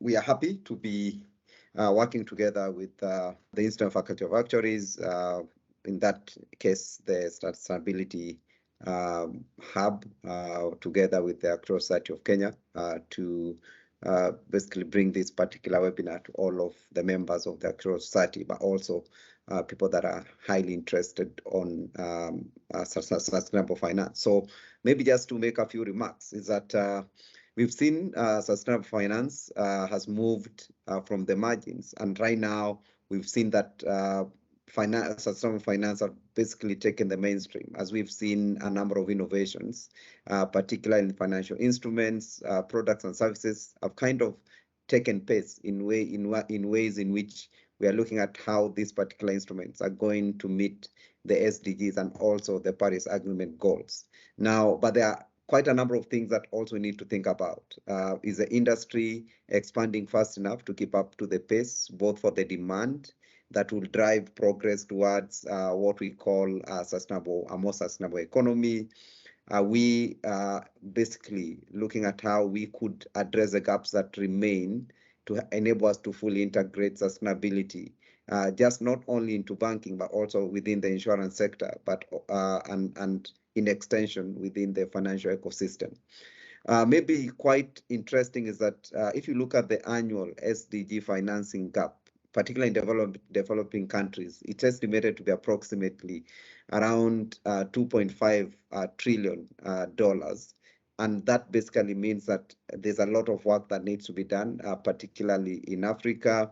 We are happy to be working together with the Institute Faculty of Actuaries, in that case, the Sustainability Hub, together with the Actuarial Society of Kenya, to basically bring this particular webinar to all of the members of the Actuarial Society, but also people that are highly interested on sustainable finance. So maybe just to make a few remarks is that we've seen sustainable finance has moved from the margins, and right now we've seen that sustainable finance have basically taken the mainstream, as we've seen a number of innovations, particularly in financial instruments, products and services have kind of taken pace in ways in which we are looking at how these particular instruments are going to meet the SDGs and also the Paris Agreement goals. Now, but there are quite a number of things that also need to think about. Is the industry expanding fast enough to keep up to the pace, both for the demand that will drive progress towards what we call a more sustainable economy? Are we basically looking at how we could address the gaps that remain to enable us to fully integrate sustainability, just not only into banking, but also within the insurance sector, but and in extension within the financial ecosystem? Maybe quite interesting is that if you look at the annual SDG financing gap, particularly in developing countries, it's estimated to be approximately around $2.5 trillion. And that basically means that there's a lot of work that needs to be done, particularly in Africa.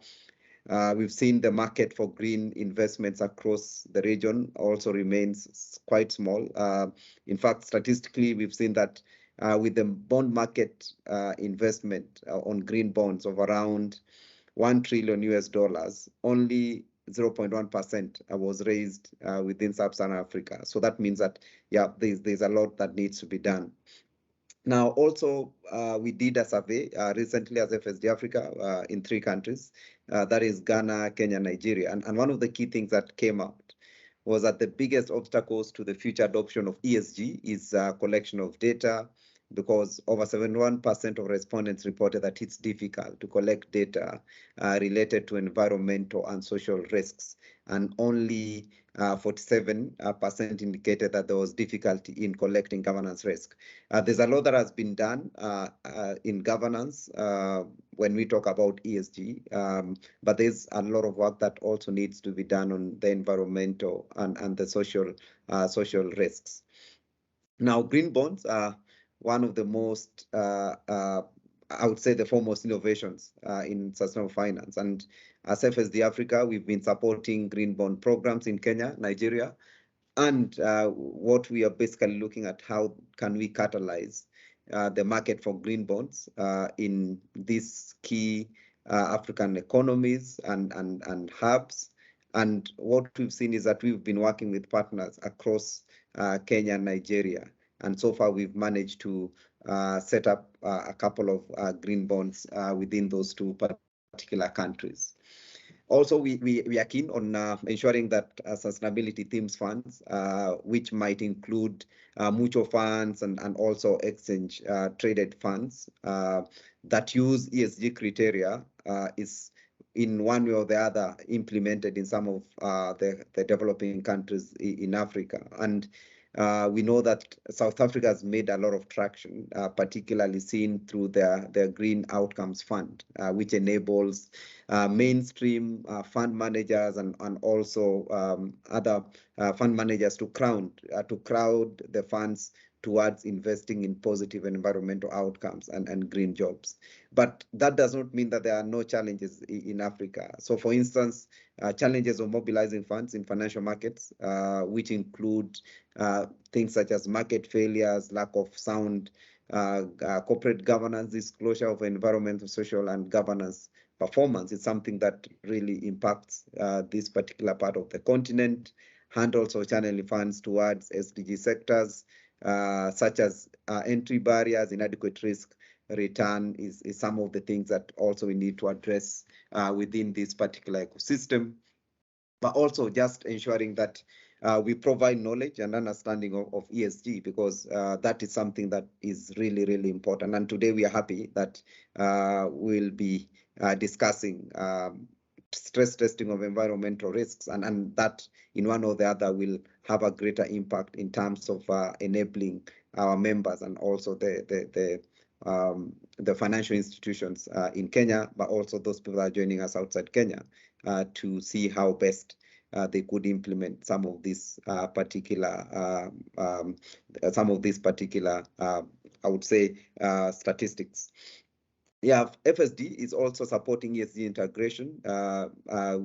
We've seen the market for green investments across the region also remains quite small. In fact, statistically, we've seen that with the bond market investment on green bonds of around $1 trillion, only 0.1% was raised within Sub-Saharan Africa. So that means that, yeah, there's a lot that needs to be done. Now, also, we did a survey recently as FSD Africa in 3 countries, that is Ghana, Kenya, Nigeria. And one of the key things that came out was that the biggest obstacles to the future adoption of ESG is collection of data, because over 71% of respondents reported that it's difficult to collect data related to environmental and social risks, and only 47% indicated that there was difficulty in collecting governance risk. There's a lot that has been done in governance when we talk about ESG, but there's a lot of work that also needs to be done on the environmental and the social risks. Now, green bonds are one of the most, I would say, the foremost innovations in sustainable finance. And as FSD Africa, we've been supporting green bond programs in Kenya, Nigeria, and what we are basically looking at, how can we catalyze the market for green bonds in these key African economies and hubs. And what we've seen is that we've been working with partners across Kenya and Nigeria. And so far, we've managed to set up a couple of green bonds within those 2 particular countries. Also, we are keen on ensuring that sustainability themes funds, which might include mutual funds and also exchange traded funds that use ESG criteria, is in one way or the other implemented in some of the developing countries in Africa. And we know that South Africa has made a lot of traction, particularly seen through their Green Outcomes Fund, which enables mainstream fund managers and also other fund managers to crowd the funds towards investing in positive environmental outcomes and green jobs. But that does not mean that there are no challenges in Africa. So, for instance, challenges of mobilizing funds in financial markets, which include things such as market failures, lack of sound corporate governance, disclosure of environmental, social, and governance performance, is something that really impacts this particular part of the continent. And also channeling funds towards SDG sectors, such as entry barriers, inadequate risk return is some of the things that also we need to address within this particular ecosystem. But also just ensuring that we provide knowledge and understanding of ESG, because that is something that is really, really important. And today we are happy that we'll be discussing stress testing of environmental risks, and that in one or the other will have a greater impact in terms of enabling our members and also the financial institutions in Kenya, but also those people that are joining us outside Kenya to see how best they could implement some of these particular, I would say, statistics. Yeah, FSD is also supporting ESG integration,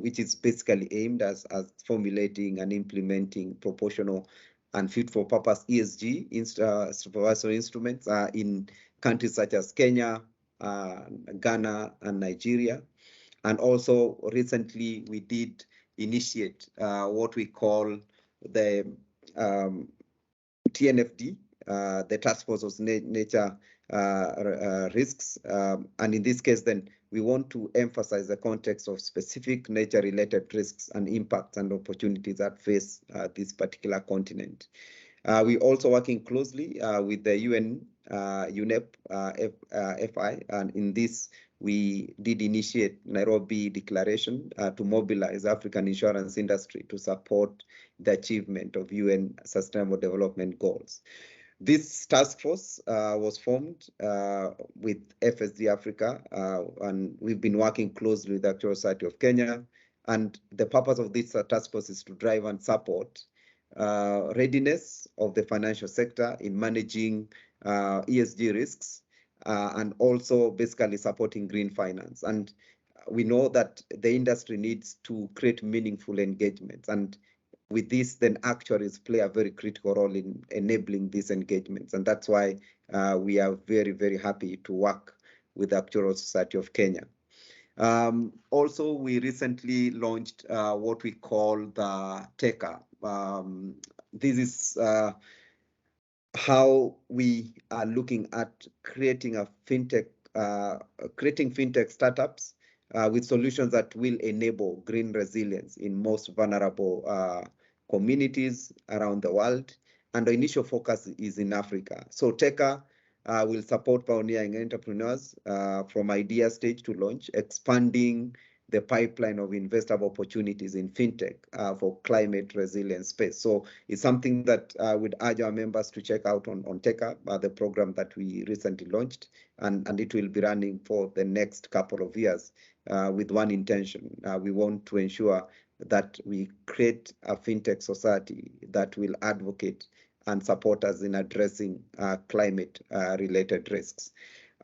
which is basically aimed as formulating and implementing proportional and fit-for-purpose ESG supervisory instruments in countries such as Kenya, Ghana, and Nigeria. And also recently we did initiate what we call the TNFD, the Task Force of Nature Risks. And in this case, then we want to emphasize the context of specific nature-related risks and impacts and opportunities that face this particular continent. We're also working closely with the UN, UNEP, FI, and in this we did initiate Nairobi Declaration to mobilize African insurance industry to support the achievement of UN Sustainable Development Goals. This task force was formed with FSD Africa, and we've been working closely with the Actuarial Society of Kenya. And the purpose of this task force is to drive and support readiness of the financial sector in managing ESG risks, and also basically supporting green finance. And we know that the industry needs to create meaningful engagements, and with this, then actuaries play a very critical role in enabling these engagements. And that's why we are very, very happy to work with the Actuarial Society of Kenya. Also, we recently launched what we call the TECA. This is how we are looking at creating a fintech, creating fintech startups with solutions that will enable green resilience in most vulnerable communities around the world. And the initial focus is in Africa. So TECA will support pioneering entrepreneurs from idea stage to launch, expanding the pipeline of investable opportunities in fintech for climate resilient space. So it's something that I would urge our members to check out on TECA, the program that we recently launched, and it will be running for the next couple of years with one intention. We want to ensure that we create a fintech society that will advocate and support us in addressing climate-related risks.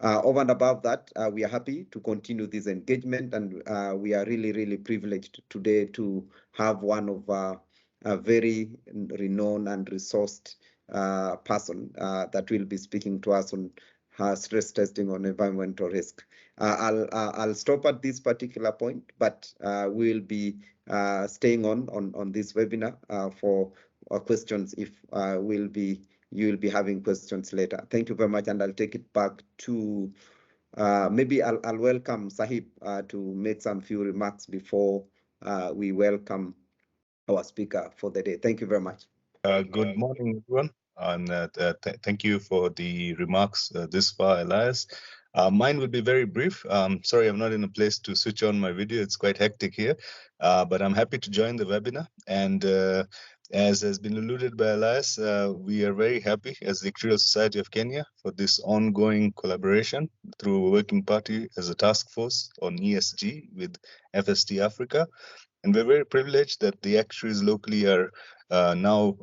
Over and above that, we are happy to continue this engagement, and we are really, really privileged today to have one of a very renowned and resourced person that will be speaking to us on stress testing on environmental risk. I'll stop at this particular point, but we'll be staying on this webinar for questions if you'll be having questions later. Thank you very much, and I'll take it back to maybe I'll welcome Sahib to make some few remarks before we welcome our speaker for the day. Thank you very much. Good morning, everyone, and thank you for the remarks this far, Elias. Mine will be very brief. Sorry, I'm not in a place to switch on my video. It's quite hectic here, but I'm happy to join the webinar. And as has been alluded by Elias, we are very happy as the Actuarial Society of Kenya for this ongoing collaboration through a working party as a task force on ESG with FST Africa. And we're very privileged that the actuaries locally are now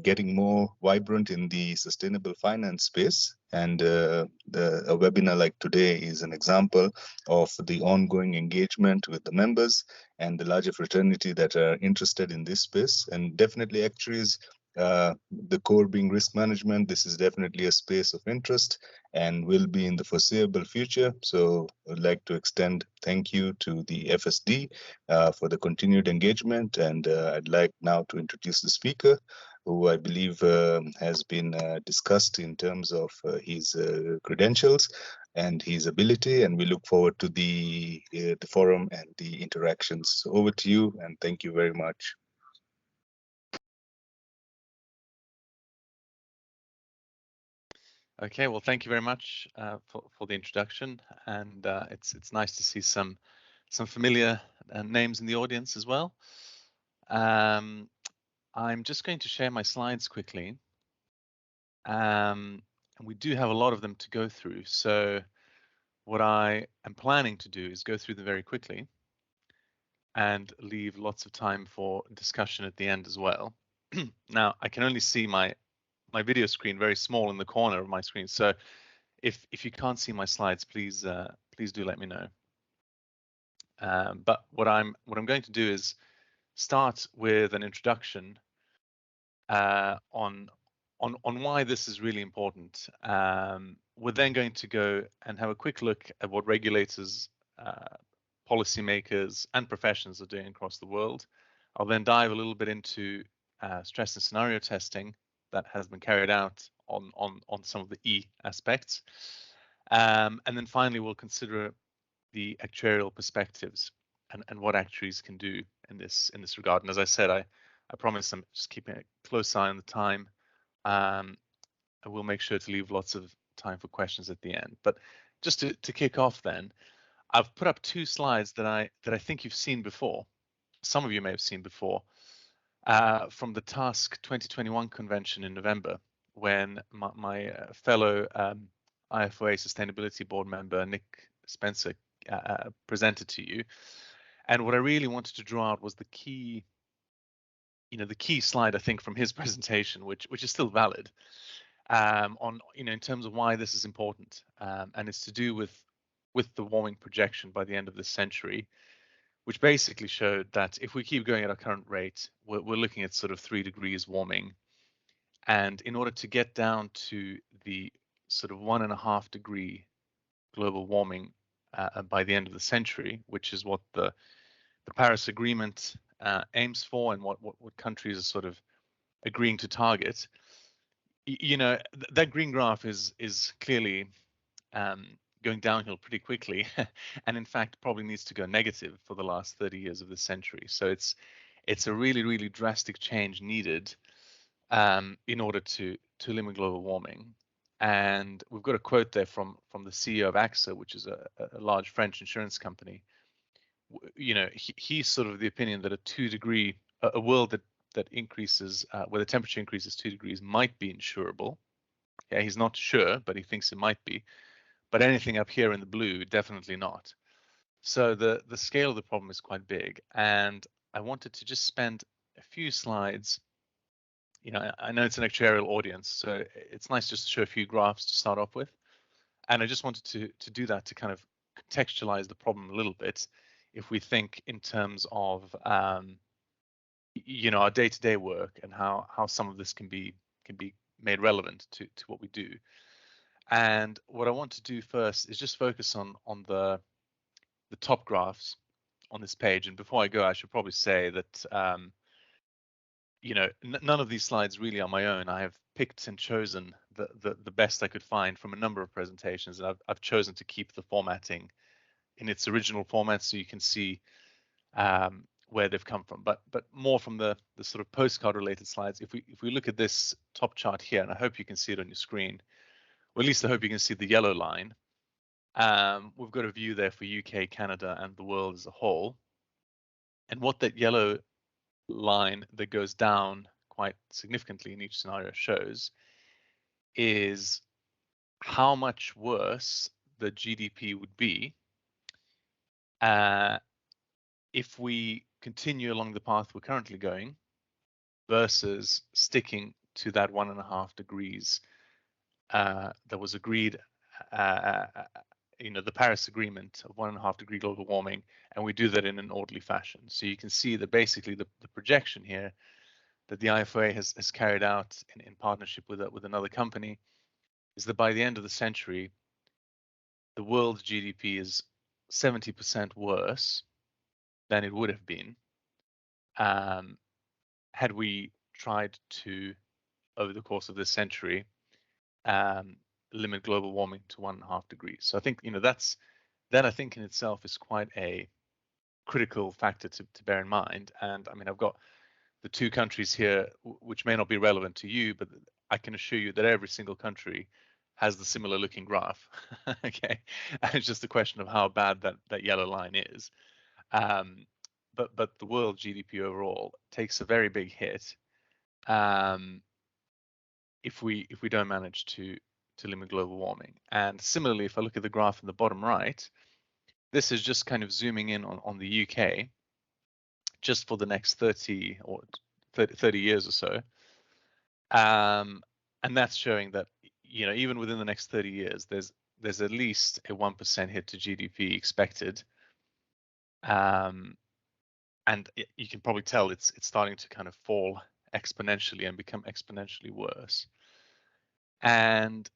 getting more vibrant in the sustainable finance space. And a webinar like today is an example of the ongoing engagement with the members and the larger fraternity that are interested in this space. And definitely actuaries, the core being risk management, this is definitely a space of interest and will be in the foreseeable future. So I'd like to extend thank you to the FSD for the continued engagement. And I'd like now to introduce the speaker, who I believe has been discussed in terms of his credentials and his ability. And we look forward to the forum and the interactions. So over to you, and thank you very much. Okay, well, thank you very much for the introduction, and it's nice to see some familiar names in the audience as well. I'm just going to share my slides quickly, and we do have a lot of them to go through. So what I am planning to do is go through them very quickly and leave lots of time for discussion at the end as well. Now, I can only see my video screen very small in the corner of my screen, so if you can't see my slides, please do let me know. But what I'm going to do is start with an introduction on why this is really important. We're then going to go and have a quick look at what regulators, policymakers, and professions are doing across the world. I'll then dive a little bit into stress and scenario testing that has been carried out on some of the E aspects. And then finally, we'll consider the actuarial perspectives and what actuaries can do in this regard. And as I said, I promise I'm just keeping a close eye on the time. I will make sure to leave lots of time for questions at the end. But just to kick off then, I've put up two slides that I think you've seen before. Some of you may have seen before from the TASC 2021 convention in November, when my fellow IFOA Sustainability Board member, Nick Spencer, presented to you. And what I really wanted to draw out was the key, the key slide, I think, from his presentation, which is still valid, on, in terms of why this is important. And it's to do with the warming projection by the end of this century, which basically showed that if we keep going at our current rate, we're looking at sort of 3 degrees warming. And in order to get down to the sort of 1.5 degree global warming by the end of the century, which is what the Paris Agreement aims for, and what countries are sort of agreeing to target, that green graph is clearly going downhill pretty quickly, and in fact probably needs to go negative for the last 30 years of the century. So it's a really drastic change needed in order to limit global warming. And we've got a quote there from the CEO of AXA, which is a large French insurance company. He's sort of the opinion that a world that increases, where the temperature increases 2 degrees might be insurable. Yeah, he's not sure, but he thinks it might be. But anything up here in the blue, definitely not. So the scale of the problem is quite big. And I wanted to just spend a few slides. I know it's an actuarial audience, so it's nice just to show a few graphs to start off with. And I just wanted to do that to kind of contextualize the problem a little bit, if we think in terms of our day-to-day work and how some of this can be made relevant to what we do. And what I want to do first is just focus on the top graphs on this page. And before I go, I should probably say that none of these slides really are my own. I have picked and chosen the best I could find from a number of presentations, and I've chosen to keep the formatting in its original format, so you can see where they've come from. But more from the sort of postcard related slides. If we look at this top chart here, and I hope you can see it on your screen, or at least I hope you can see the yellow line. We've got a view there for UK, Canada, and the world as a whole. And what that yellow line that goes down quite significantly in each scenario shows is how much worse the GDP would be if we continue along the path we're currently going versus sticking to that 1.5 degrees that was agreed, the Paris Agreement of 1.5 degree global warming, and we do that in an orderly fashion. So you can see that basically the projection here that the IFOA has carried out in partnership with another company is that by the end of the century, the world's GDP is 70% worse than it would have been had we tried to, over the course of this century, limit global warming to 1.5 degrees. So I think that I think in itself is quite a critical factor to bear in mind. And I mean, I've got the two countries here, which may not be relevant to you, but I can assure you that every single country has the similar looking graph. Okay, and it's just a question of how bad that yellow line is. But the world GDP overall takes a very big hit if we don't manage to limit global warming. And similarly, if I look at the graph in the bottom right, this is just kind of zooming in on the UK just for the next 30 years or so. And that's showing that, you know, even within the next 30 years, there's at least a 1% hit to GDP expected. And you can probably tell it's starting to kind of fall exponentially and become exponentially worse. And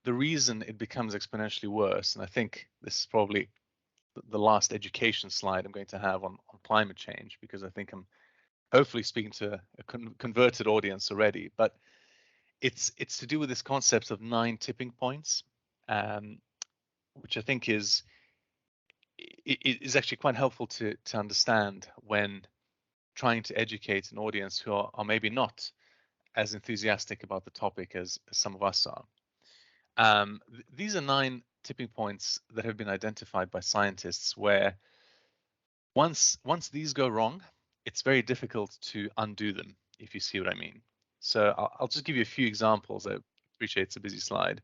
the reason it becomes exponentially worse, and I think this is probably the last education slide I'm going to have on climate change, because I think I'm hopefully speaking to a converted audience already, but it's to do with this concept of 9 tipping points, which I think is actually quite helpful to understand when trying to educate an audience who are maybe not as enthusiastic about the topic as some of us are. These are 9 tipping points that have been identified by scientists where once these go wrong, it's very difficult to undo them, if you see what I mean. So I'll just give you a few examples. I appreciate it's a busy slide.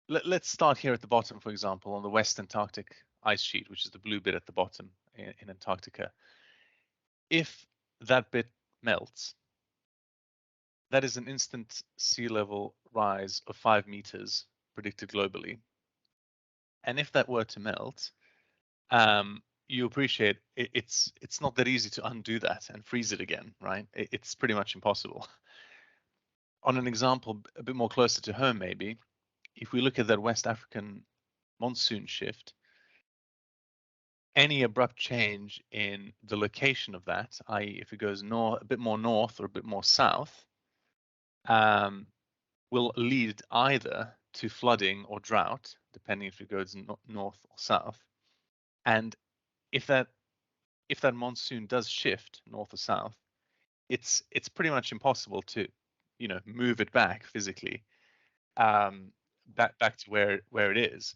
Let's start here at the bottom, for example, on the West Antarctic ice sheet, which is the blue bit at the bottom in Antarctica. If that bit melts, that is an instant sea level rise of 5 meters predicted globally. And if that were to melt, you appreciate it's not that easy to undo that and freeze it again, right? It's pretty much impossible. On an example a bit more closer to home, maybe, if we look at that West African monsoon shift, any abrupt change in the location of that, i.e. if it goes a bit more north or a bit more south, will lead either to flooding or drought, depending if it goes north or south. And if that monsoon does shift north or south, it's pretty much impossible to, you know, move it back physically, back to where it is.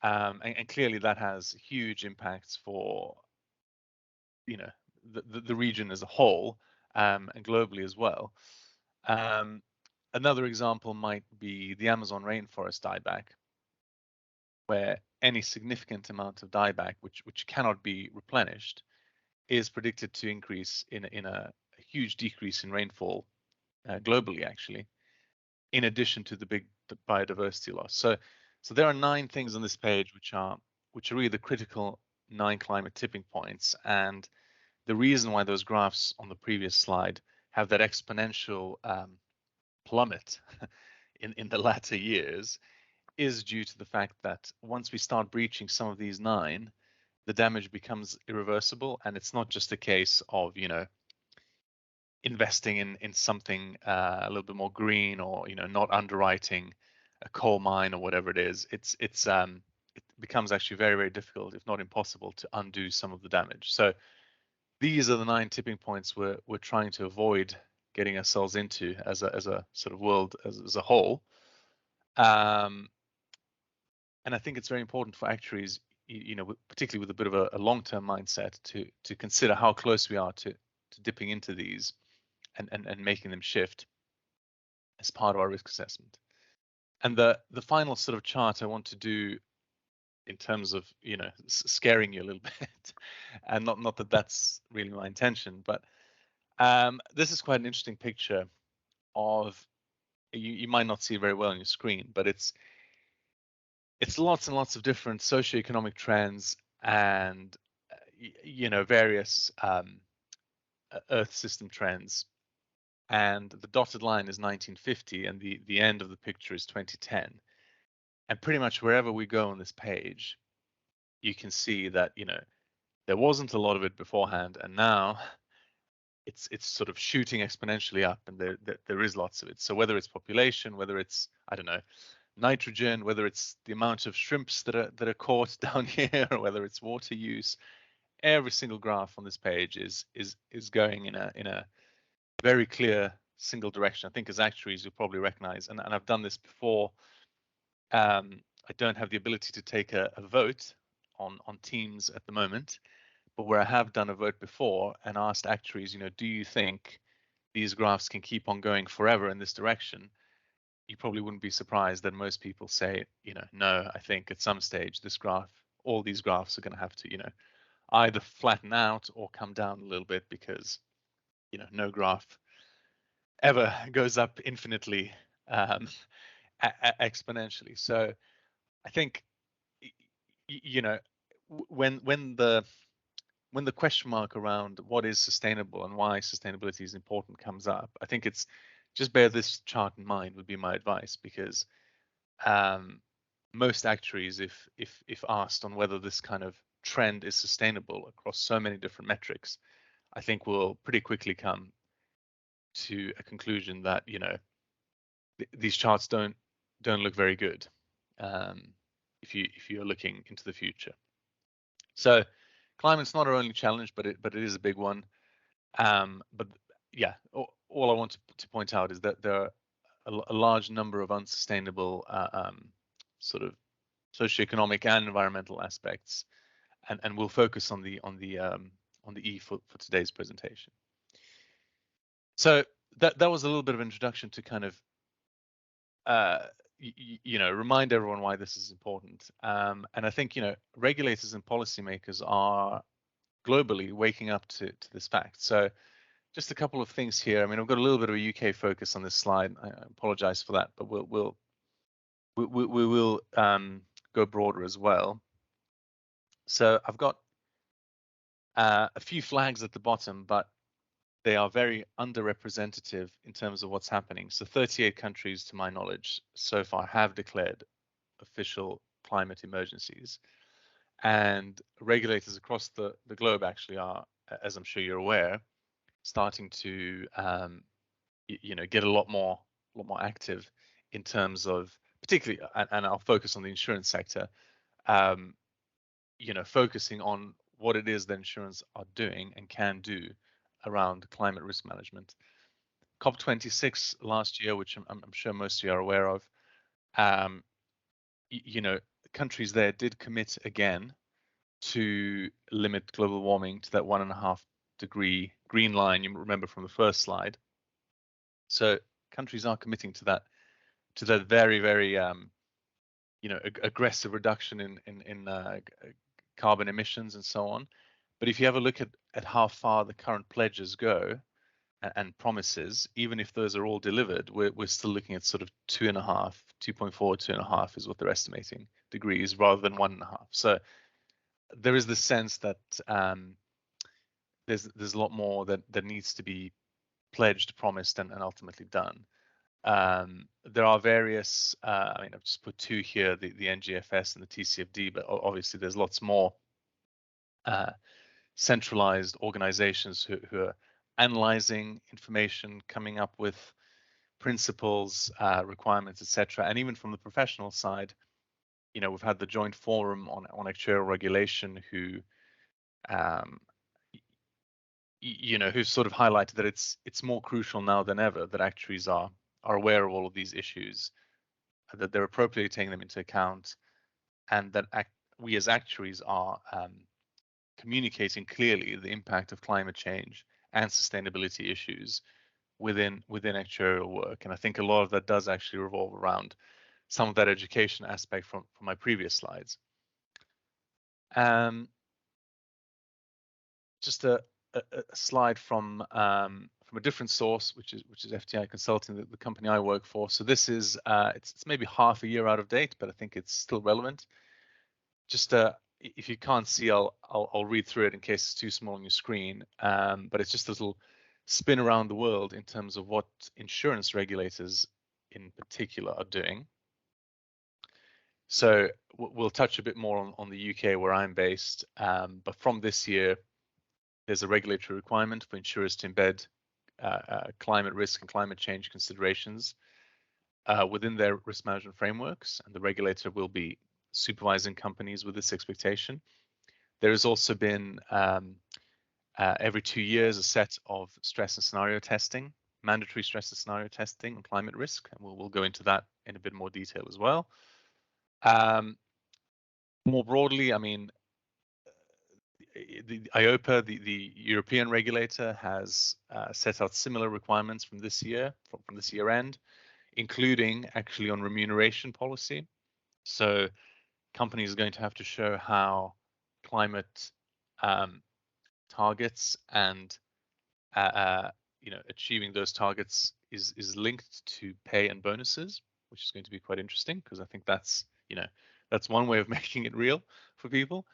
And clearly that has huge impacts for, you know, the region as a whole, and globally as well. Another example might be the Amazon rainforest dieback, where any significant amount of dieback, which cannot be replenished, is predicted to increase in a huge decrease in rainfall globally, actually, in addition to the big biodiversity loss. So there are 9 things on this page which are really the critical 9 climate tipping points. And the reason why those graphs on the previous slide have that exponential plummet in the latter years is due to the fact that once we start breaching some of these 9, the damage becomes irreversible. And it's not just a case of, you know, investing in something a little bit more green, or, you know, not underwriting a coal mine or whatever it is. It becomes actually very, very difficult, if not impossible, to undo some of the damage. So these are the 9 tipping points we're trying to avoid getting ourselves into as a sort of world as a whole. And I think it's very important for actuaries, you know, particularly with a bit of a long-term mindset, to consider how close we are to dipping into these and making them shift as part of our risk assessment. And the final sort of chart I want to do, in terms of, you know, scaring you a little bit, and not that that's really my intention, but this is quite an interesting picture of, you might not see it very well on your screen, but it's lots and lots of different socioeconomic trends and you know, various Earth system trends. And the dotted line is 1950, and the end of the picture is 2010. And pretty much wherever we go on this page, you can see that, you know, there wasn't a lot of it beforehand, and now it's sort of shooting exponentially up, and there is lots of it. So whether it's population, whether it's, I don't know, nitrogen, whether it's the amount of shrimps that are caught down here, or whether it's water use, every single graph on this page is going in a very clear single direction. I think as actuaries, you'll probably recognize, and I've done this before. I don't have the ability to take a vote on Teams at the moment, but where I have done a vote before and asked actuaries, do you think these graphs can keep on going forever in this direction? You probably wouldn't be surprised that most people say, no, I think at some stage all these graphs are going to have to, either flatten out or come down a little bit, because, no graph ever goes up infinitely exponentially. So I think, when the question mark around what is sustainable and why sustainability is important comes up, I think it's just bear this chart in mind would be my advice, because most actuaries, if asked on whether this kind of trend is sustainable across so many different metrics, I think will pretty quickly come to a conclusion that these charts don't look very good if you're looking into the future. So climate's not our only challenge, but it is a big one. But yeah, all I want to point out is that there are a large number of unsustainable sort of socioeconomic and environmental aspects, and we'll focus on the E for today's presentation. So that was a little bit of introduction to kind of remind everyone why this is important. And I think regulators and policymakers are globally waking up to this fact. So just a couple of things here. I mean, I've got a little bit of a UK focus on this slide. I apologize for that, but we will go broader as well. So I've got a few flags at the bottom, but they are very underrepresentative in terms of what's happening. So 38 countries, to my knowledge, so far have declared official climate emergencies. And regulators across the globe actually are, as I'm sure you're aware, starting to get a lot more active in terms of, particularly, and I'll focus on the insurance sector, focusing on what it is that insurance are doing and can do around climate risk management. COP26 last year, which I'm sure most of you are aware of, countries there did commit again to limit global warming to that 1.5 degree green line you remember from the first slide. So countries are committing to that very, very aggressive reduction in carbon emissions and so on. But if you have a look at how far the current pledges go and promises, even if those are all delivered, we're still looking at sort of 2.5, 2.4 is what they're estimating degrees, rather than 1.5. So there is the sense that there's a lot more that needs to be pledged, promised, and ultimately done. There are various, I've just put two here, the NGFS and the TCFD, but obviously there's lots more centralized organizations who are analyzing information, coming up with principles, requirements, etc. And even from the professional side, we've had the Joint Forum on Actuarial Regulation who who've sort of highlighted that it's more crucial now than ever that actuaries are aware of all of these issues, that they're appropriately taking them into account, and that we as actuaries are communicating clearly the impact of climate change and sustainability issues within actuarial work. And I think a lot of that does actually revolve around some of that education aspect from my previous slides. Just a slide from a different source, which is FTI Consulting, the company I work for. So this is it's maybe half a year out of date, but I think it's still relevant. Just if you can't see, I'll read through it in case it's too small on your screen. But it's just a little spin around the world in terms of what insurance regulators in particular are doing. So we'll touch a bit more on the UK where I'm based, but from this year, there's a regulatory requirement for insurers to embed climate risk and climate change considerations within their risk management frameworks, and the regulator will be supervising companies with this expectation. There has also been every 2 years a set of stress and scenario testing mandatory stress and scenario testing on climate risk, and we'll go into that in a bit more detail as well. More broadly, I mean, the IOPA, the European regulator, has set out similar requirements from this year, from this year end, including actually on remuneration policy. So companies are going to have to show how climate targets and achieving those targets is linked to pay and bonuses, which is going to be quite interesting, because I think that's that's one way of making it real for people.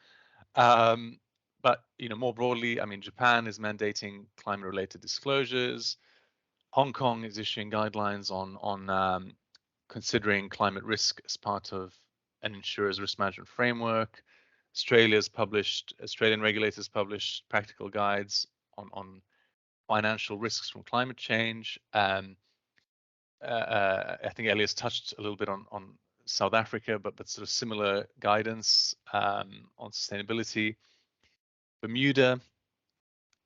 But more broadly, I mean, Japan is mandating climate-related disclosures. Hong Kong is issuing guidelines on considering climate risk as part of an insurer's risk management framework. Australian regulators published practical guides on financial risks from climate change. I think Elias touched a little bit on South Africa, but sort of similar guidance on sustainability. Bermuda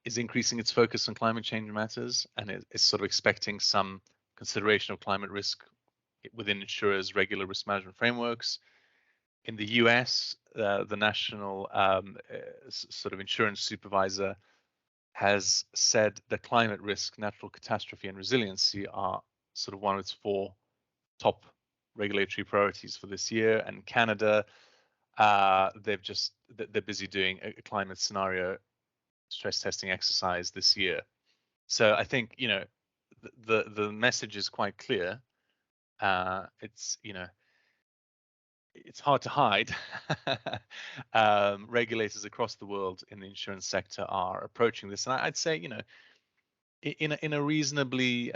is increasing its focus on climate change matters and is sort of expecting some consideration of climate risk within insurers' regular risk management frameworks. In the US, the national sort of insurance supervisor has said that climate risk, natural catastrophe, and resiliency are sort of one of its 4 top regulatory priorities for this year. And Canada, they're busy doing a climate scenario stress testing exercise this year. So I think the message is quite clear. It's it's hard to hide. Regulators across the world in the insurance sector are approaching this, and I'd say in a reasonably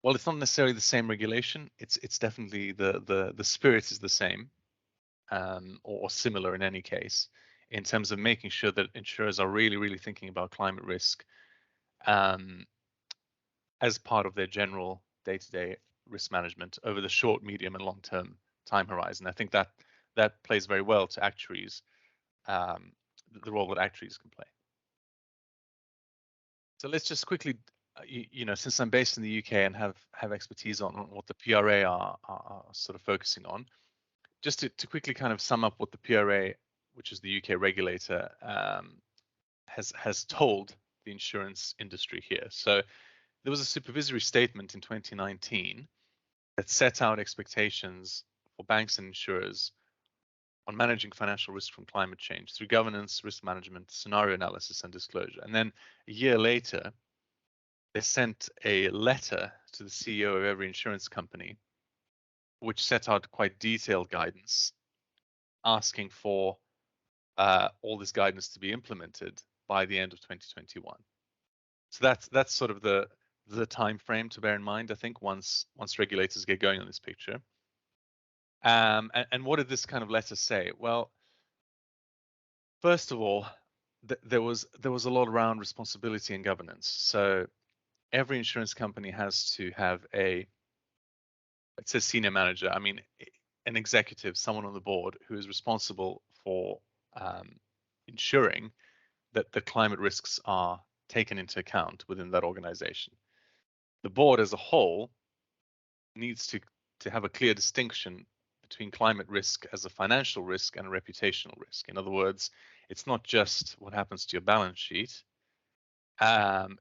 well, it's not necessarily the same regulation. It's definitely the spirit is the same, or similar in any case, in terms of making sure that insurers are really thinking about climate risk as part of their general day-to-day risk management over the short, medium, and long-term time horizon. I think that plays very well to actuaries, the role that actuaries can play. So let's just quickly, since I'm based in the UK and have expertise on what the PRA are sort of focusing on, just to quickly kind of sum up what the PRA, which is the UK regulator, has told the insurance industry here. So there was a supervisory statement in 2019 that set out expectations for banks and insurers on managing financial risk from climate change through governance, risk management, scenario analysis, and disclosure. And then a year later, they sent a letter to the CEO of every insurance company, which set out quite detailed guidance, asking for all this guidance to be implemented by the end of 2021. So that's sort of the time frame to bear in mind, I think, once regulators get going on this picture. And what did this kind of letter say? Well, first of all, there was a lot around responsibility and governance. So every insurance company has to have it says senior manager, I mean an executive, someone on the board who is responsible for ensuring that the climate risks are taken into account within that organization. The board as a whole needs to have a clear distinction between climate risk as a financial risk and a reputational risk. In other words, it's not just what happens to your balance sheet.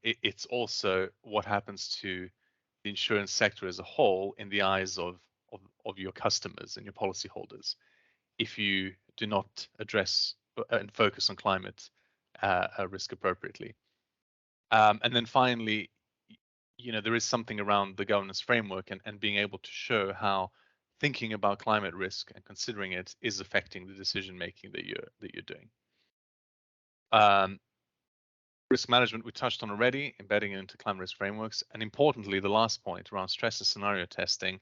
It's also what happens to the insurance sector as a whole in the eyes of your customers and your policyholders if you do not address and focus on climate risk appropriately. And then finally, there is something around the governance framework and being able to show how thinking about climate risk and considering it is affecting the decision making that you're doing. Risk management we touched on already, embedding it into climate risk frameworks, and importantly, the last point around stress and scenario testing.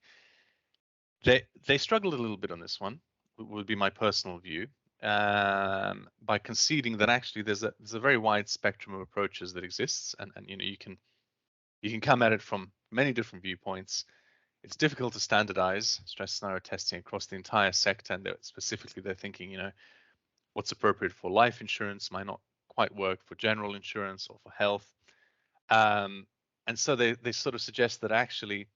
They struggled a little bit on this one, would be my personal view, by conceding that actually there's a very wide spectrum of approaches that exists, and you can come at it from many different viewpoints. It's difficult to standardize stress scenario testing across the entire sector, and specifically they're thinking, what's appropriate for life insurance might not quite work for general insurance or for health. And so they sort of suggest that actually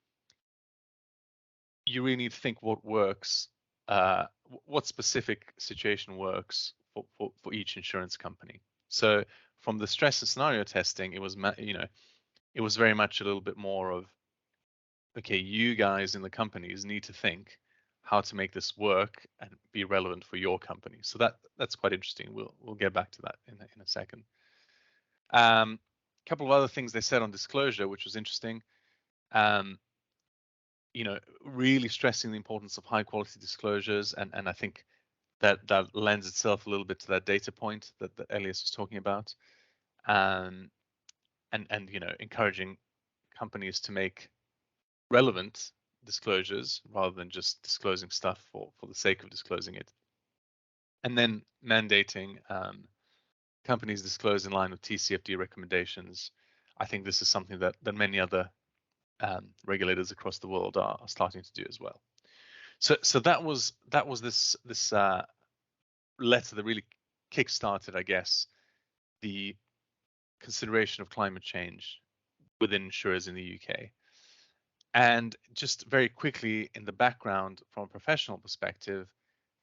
you really need to think what works, what specific situation works for each insurance company. So from the stress and scenario testing, it was, it was very much a little bit more of, okay, you guys in the companies need to think how to make this work and be relevant for your company. So that's quite interesting. We'll get back to that in a second. A couple of other things they said on disclosure, which was interesting. Really stressing the importance of high quality disclosures, and I think that lends itself a little bit to that data point that Elias was talking about, and encouraging companies to make relevant disclosures rather than just disclosing stuff for the sake of disclosing it, and then mandating companies disclose in line with TCFD recommendations. I think this is something that many other regulators across the world are starting to do as well. So that was this letter that really kick-started, I guess, the consideration of climate change within insurers in the UK. And just very quickly in the background, from a professional perspective,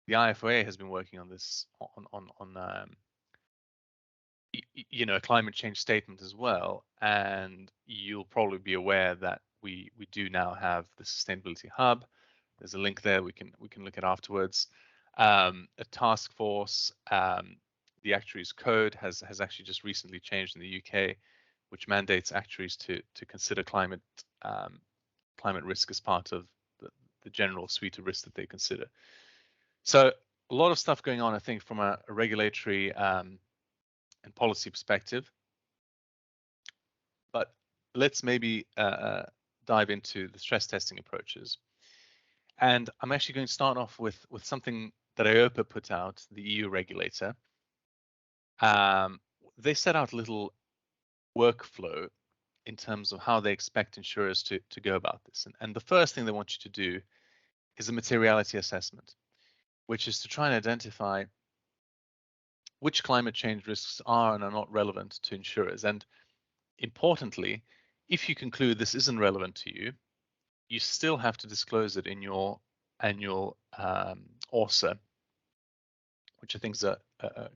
the IFOA has been working on this on a climate change statement as well. And you'll probably be aware that we do now have the Sustainability Hub. There's a link there we can look at afterwards. A task force, the Actuaries Code has actually just recently changed in the UK, which mandates actuaries to consider climate risk as part of the general suite of risks that they consider. So a lot of stuff going on, I think, from a regulatory and policy perspective. But let's maybe dive into the stress testing approaches. And I'm actually going to start off with something that EIOPA put out, the EU regulator. They set out a little workflow in terms of how they expect insurers to go about this. And the first thing they want you to do is a materiality assessment, which is to try and identify which climate change risks are and are not relevant to insurers. And importantly, if you conclude this isn't relevant to you, you still have to disclose it in your annual ORSA, which I think is a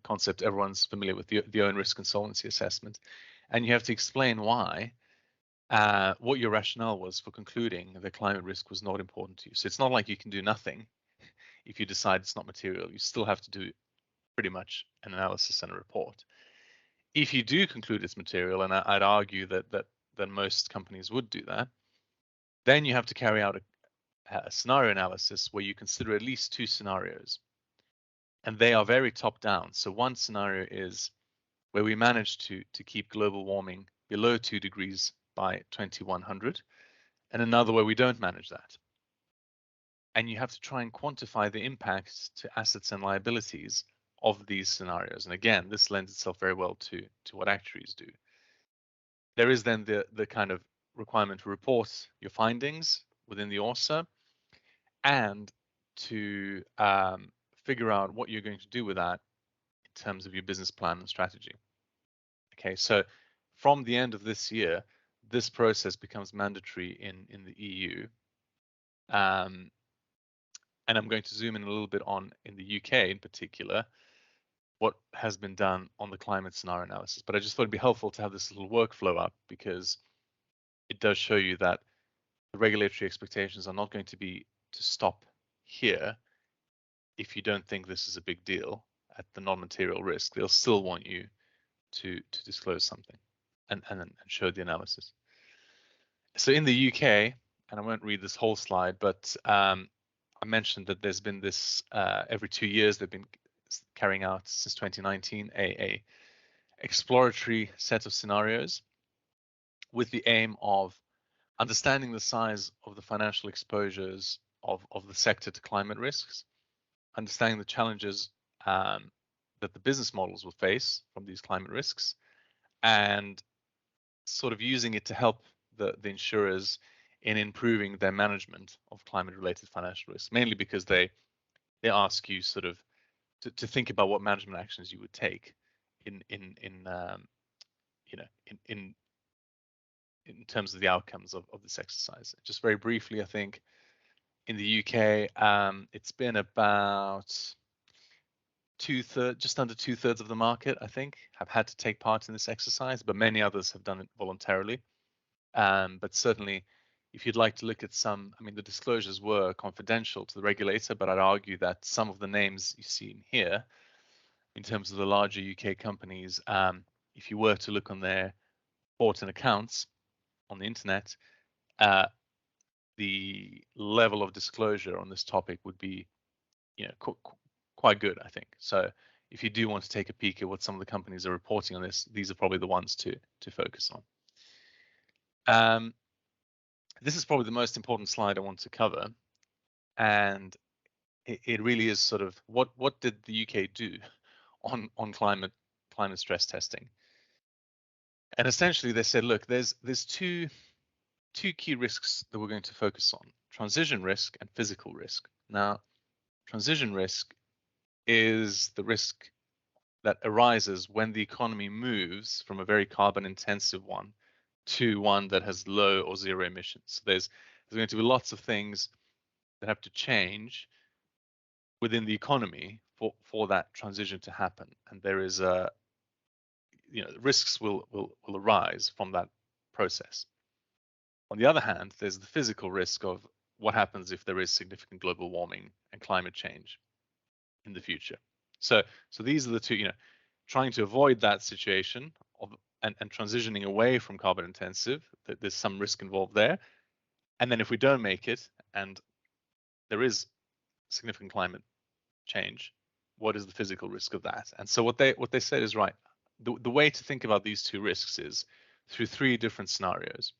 concept everyone's familiar with, the own risk and solvency assessment. And you have to explain why, what your rationale was for concluding that climate risk was not important to you. So it's not like you can do nothing if you decide it's not material. You still have to do pretty much an analysis and a report. If you do conclude it's material, and I'd argue that most companies would do that, then you have to carry out a scenario analysis where you consider at least two scenarios. And they are very top down. So one scenario is where we manage to keep global warming below 2 degrees by 2100, and another where we don't manage that. And you have to try and quantify the impact to assets and liabilities of these scenarios. And again, this lends itself very well to what actuaries do. There is then the kind of requirement to report your findings within the ORSA and to figure out what you're going to do with that in terms of your business plan and strategy. Okay, so from the end of this year, this process becomes mandatory in the EU. And I'm going to zoom in a little bit on in the UK in particular, what has been done on the climate scenario analysis. But I just thought it'd be helpful to have this little workflow up because it does show you that the regulatory expectations are not going to be to stop here if you don't think this is a big deal at the non-material risk. They'll still want you to disclose something and show the analysis. So in the UK, and I won't read this whole slide, but I mentioned that there's been this every 2 years they've been carrying out since 2019 a exploratory set of scenarios with the aim of understanding the size of the financial exposures of the sector to climate risks, understanding the challenges that the business models will face from these climate risks, and sort of using it to help the insurers in improving their management of climate-related financial risks, mainly because they ask you sort of to think about what management actions you would take in in terms of the outcomes of this exercise. Just very briefly, I think in the UK, it's been about just under 2/3 of the market, I think, have had to take part in this exercise, but many others have done it voluntarily. But certainly, if you'd like to look at some, I mean, the disclosures were confidential to the regulator, but I'd argue that some of the names you see in here, in terms of the larger UK companies, if you were to look on their reports and accounts on the internet, the level of disclosure on this topic would be, quite good, I think. So if you do want to take a peek at what some of the companies are reporting on this, these are probably the ones to focus on. This is probably the most important slide I want to cover, and it really is sort of what did the UK do on climate stress testing? And essentially they said, look, there's two key risks that we're going to focus on: transition risk and physical risk. Now, transition risk is the risk that arises when the economy moves from a very carbon intensive one to one that has low or zero emissions. So there's going to be lots of things that have to change within the economy for that transition to happen, and there is risks will arise from that process. On the other hand, there's the physical risk of what happens if there is significant global warming and climate change in the future. So these are the two, trying to avoid that situation and transitioning away from carbon intensive, that there's some risk involved there. And then if we don't make it and there is significant climate change, what is the physical risk of that? And so what they said is right. The way to think about these two risks is through three different scenarios.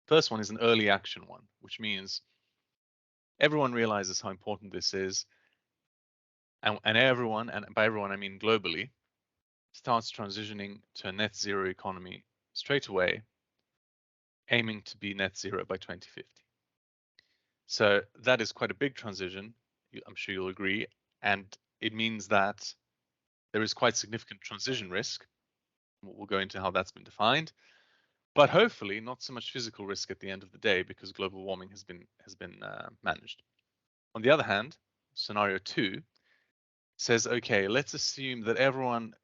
First one is an early action one, which means everyone realizes how important this is, and everyone, and by everyone I mean globally, starts transitioning to a net zero economy straight away, aiming to be net zero by 2050. So that is quite a big transition, I'm sure you'll agree, and it means that there is quite significant transition risk. We'll go into how that's been defined, but hopefully not so much physical risk at the end of the day, because global warming has been managed. On the other hand, scenario 2 says, okay, let's assume that everyone,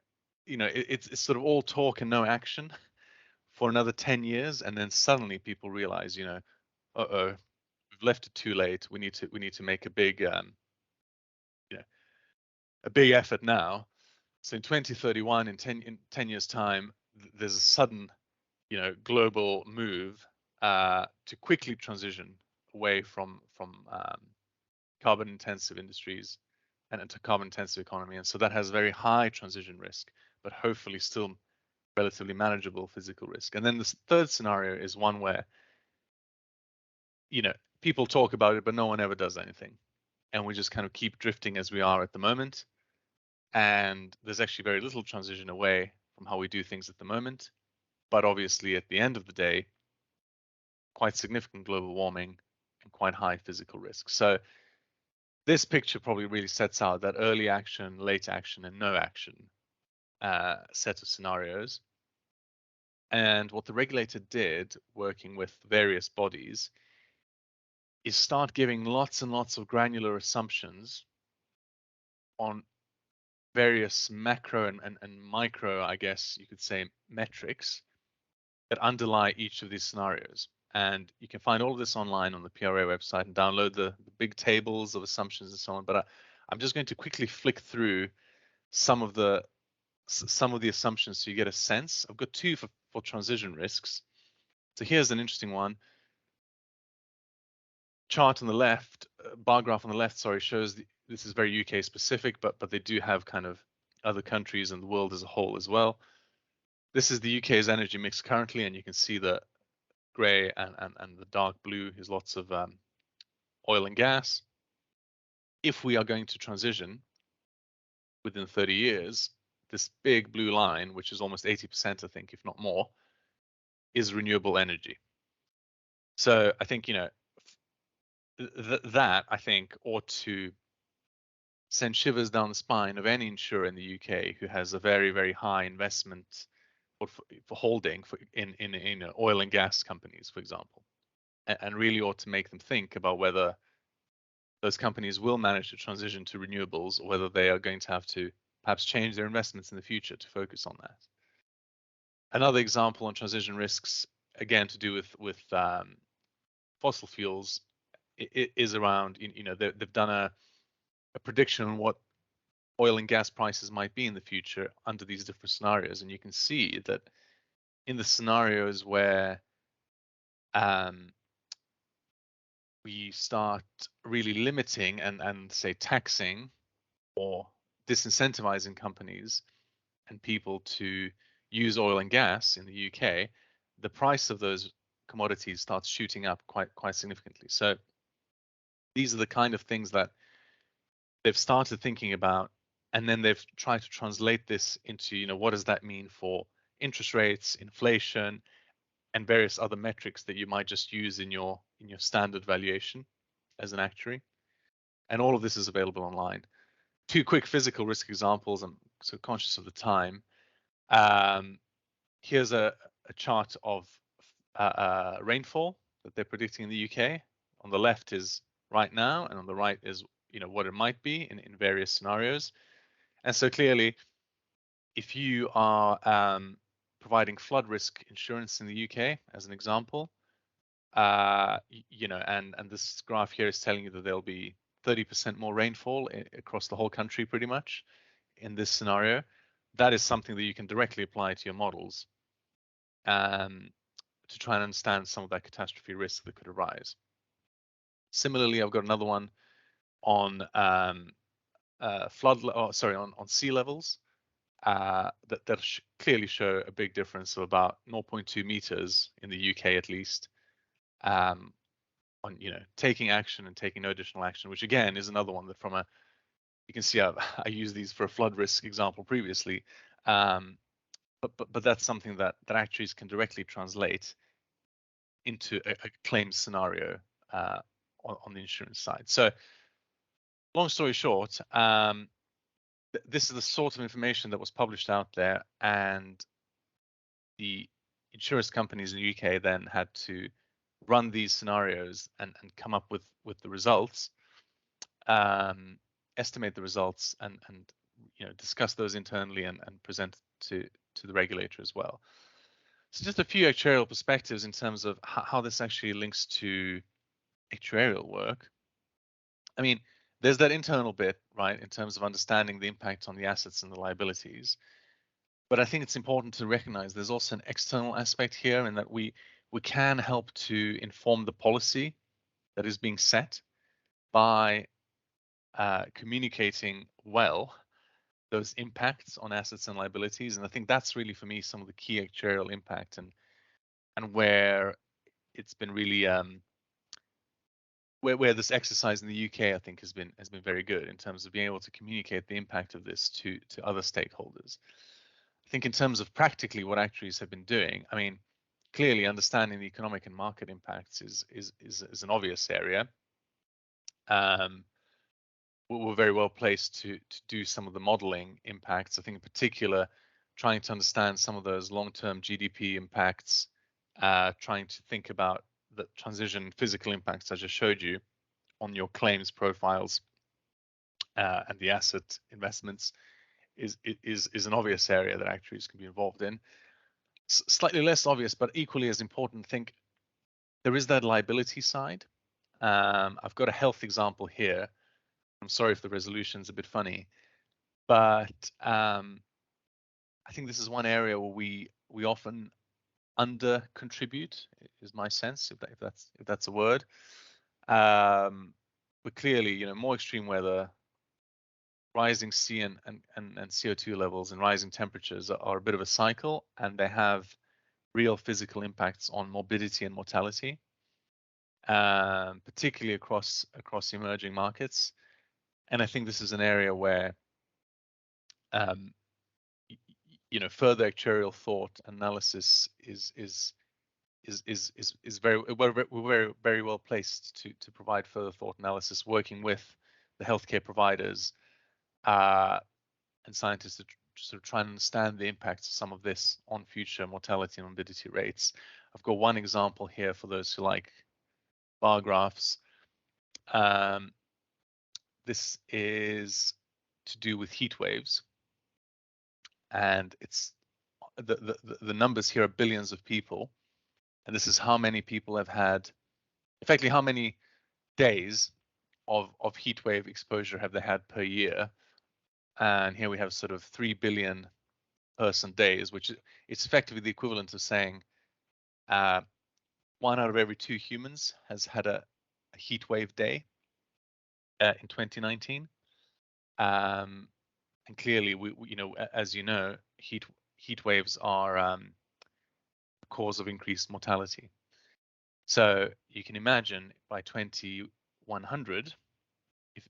it's sort of all talk and no action for another 10 years, and then suddenly people realize, uh-oh, we've left it too late. We need to make a big effort now. So in 2031, in 10 years time, there's a sudden, global move to quickly transition away from carbon intensive industries and into carbon intensive economy. And so that has very high transition risk, but hopefully still relatively manageable physical risk. And then the third scenario is one where, people talk about it, but no one ever does anything. And we just kind of keep drifting as we are at the moment. And there's actually very little transition away from how we do things at the moment. But obviously at the end of the day, quite significant global warming and quite high physical risk. So this picture probably really sets out that early action, late action, and no action set of scenarios. And what the regulator did, working with various bodies, is start giving lots and lots of granular assumptions on various macro and micro, I guess you could say, metrics that underlie each of these scenarios. And you can find all of this online on the PRA website and download the big tables of assumptions and so on. But I'm just going to quickly flick through some of the assumptions so you get a sense. I've got two for transition risks. So here's an interesting one. Chart on the left, bar graph on the left, sorry, shows this is very UK specific, but they do have kind of other countries and the world as a whole as well. This is the UK's energy mix currently, and you can see the gray and the dark blue is lots of oil and gas. If we are going to transition within 30 years, this big blue line, which is almost 80%, I think, if not more, is renewable energy. So I think, that I think ought to send shivers down the spine of any insurer in the UK who has a very, very high investment for holding in oil and gas companies, for example, and really ought to make them think about whether those companies will manage to transition to renewables, or whether they are going to have to perhaps change their investments in the future to focus on that. Another example on transition risks, again to do with fossil fuels, is around, they've done a prediction on what oil and gas prices might be in the future under these different scenarios, and you can see that in the scenarios where we start really limiting and say taxing or disincentivizing companies and people to use oil and gas in the UK, the price of those commodities starts shooting up quite significantly. So these are the kind of things that they've started thinking about, and then they've tried to translate this into, what does that mean for interest rates, inflation, and various other metrics that you might just use in your standard valuation as an actuary. And all of this is available online. Two quick physical risk examples. I'm so conscious of the time. Here's a chart of rainfall that they're predicting in the UK. On the left is right now, and on the right is what it might be in various scenarios. And so clearly, if you are providing flood risk insurance in the UK, as an example, and this graph here is telling you that there'll be 30% more rainfall across the whole country, pretty much, in this scenario. That is something that you can directly apply to your models to try and understand some of that catastrophe risk that could arise. Similarly, I've got another one on on sea levels that clearly show a big difference of about 0.2 meters in the UK, at least, on taking action and taking no additional action, which again is another one that you can see I used these for a flood risk example previously, but that's something that actuaries can directly translate into a claims scenario on the insurance side. So long story short, this is the sort of information that was published out there, and the insurance companies in the UK then had to run these scenarios and come up with the results, estimate the results, and discuss those internally and present to the regulator as well. So just a few actuarial perspectives in terms of how this actually links to actuarial work. I mean, there's that internal bit, right, in terms of understanding the impact on the assets and the liabilities. But I think it's important to recognize there's also an external aspect here, in that we can help to inform the policy that is being set by communicating well those impacts on assets and liabilities. And I think that's really, for me, some of the key actuarial impact, and where it's been really where this exercise in the UK, I think, has been very good in terms of being able to communicate the impact of this to other stakeholders. I think in terms of practically what actuaries have been doing, I mean, clearly understanding the economic and market impacts is an obvious area. We're very well placed to do some of the modeling impacts. I think in particular, trying to understand some of those long-term GDP impacts, trying to think about the transition physical impacts I just showed you on your claims profiles and the asset investments is an obvious area that actuaries can be involved in. Slightly less obvious, but equally as important, I think there is that liability side. I've got a health example here. I'm sorry if the resolution's a bit funny, but I think this is one area where we often under contribute, is my sense, if that's a word. But clearly, more extreme weather, rising sea and CO2 levels, and rising temperatures are a bit of a cycle, and they have real physical impacts on morbidity and mortality, particularly across emerging markets. And I think this is an area where further actuarial thought analysis is very well placed to provide further thought analysis, working with the healthcare providers and scientists sort of try and understand the impacts of some of this on future mortality and morbidity rates. I've got one example here for those who like bar graphs. This is to do with heat waves, and it's the numbers here are billions of people, and this is how many people have had, effectively how many days of heat wave exposure have they had per year. And here we have sort of 3 billion person days, which it's effectively the equivalent of saying 1 out of every 2 humans has had a heat wave day in 2019. And clearly, we you know, as you know, heat waves are the cause of increased mortality. So you can imagine by 2100,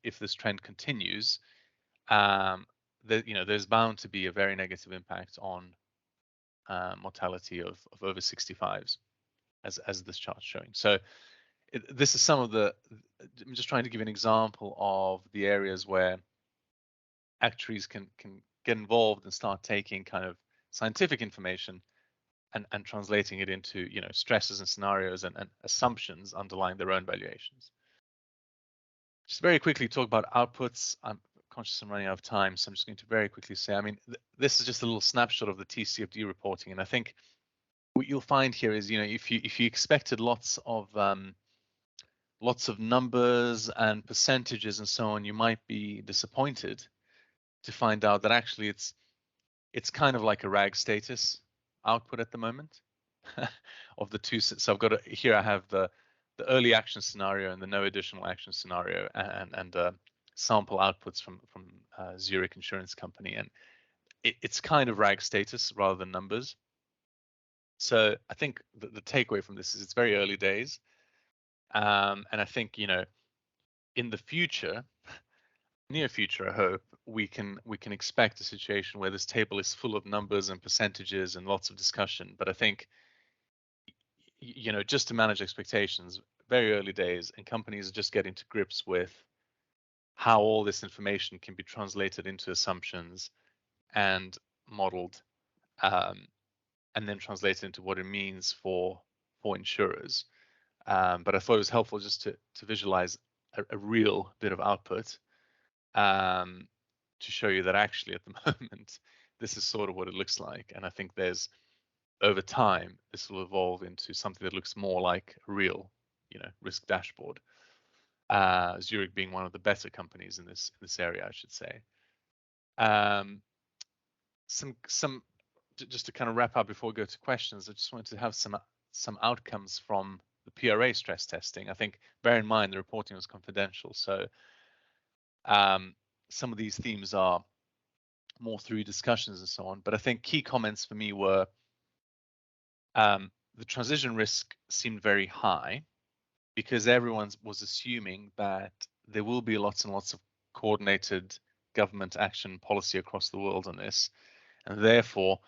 if this trend continues, there's bound to be a very negative impact on mortality of over 65s, as this chart's showing. So this is some of the. I'm just trying to give an example of the areas where actuaries can get involved and start taking kind of scientific information and translating it into, you know, stresses and scenarios and assumptions underlying their own valuations. Just very quickly talk about outputs. I'm conscious I'm running out of time, so I'm just going to very quickly say, I mean, this is just a little snapshot of the TCFD reporting, and I think what you'll find here is, you know, if you expected lots of numbers and percentages and so on, you might be disappointed to find out that actually it's kind of like a RAG status output at the moment of the two. So I've got here I have the early action scenario and the no additional action scenario, and sample outputs from Zurich Insurance Company, and it's kind of RAG status rather than numbers. So I think the takeaway from this is it's very early days, and I think, you know, in the future, near future, I hope we can expect a situation where this table is full of numbers and percentages and lots of discussion. But I think, you know, just to manage expectations, very early days, and companies are just getting to grips with how all this information can be translated into assumptions and modeled, and then translated into what it means for insurers. But I thought it was helpful just to visualize a real bit of output, to show you that actually at the moment this is sort of what it looks like. And I think there's, over time, this will evolve into something that looks more like a real, you know, risk dashboard. Zurich being one of the better companies in this area, I should say. Just to kind of wrap up before we go to questions, I just wanted to have some outcomes from the PRA stress testing. I think, bear in mind, the reporting was confidential, so some of these themes are more through discussions and so on. But I think key comments for me were the transition risk seemed very high because everyone was assuming that there will be lots and lots of coordinated government action policy across the world on this, and therefore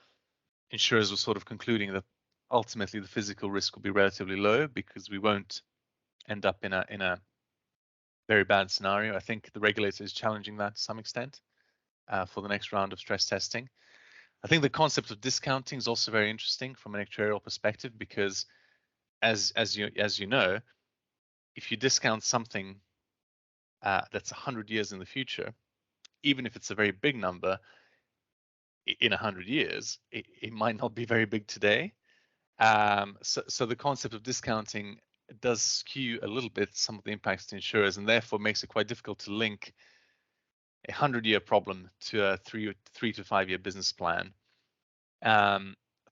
insurers were sort of concluding that ultimately the physical risk will be relatively low because we won't end up in a very bad scenario. I think the regulator is challenging that to some extent for the next round of stress testing. I think the concept of discounting is also very interesting from an actuarial perspective, because as you know, if you discount something that's 100 years in the future, even if it's a very big number, in 100 years, it might not be very big today. So the concept of discounting does skew a little bit some of the impacts to insurers, and therefore makes it quite difficult to link a 100-year problem to a 3 to 5 year business plan. I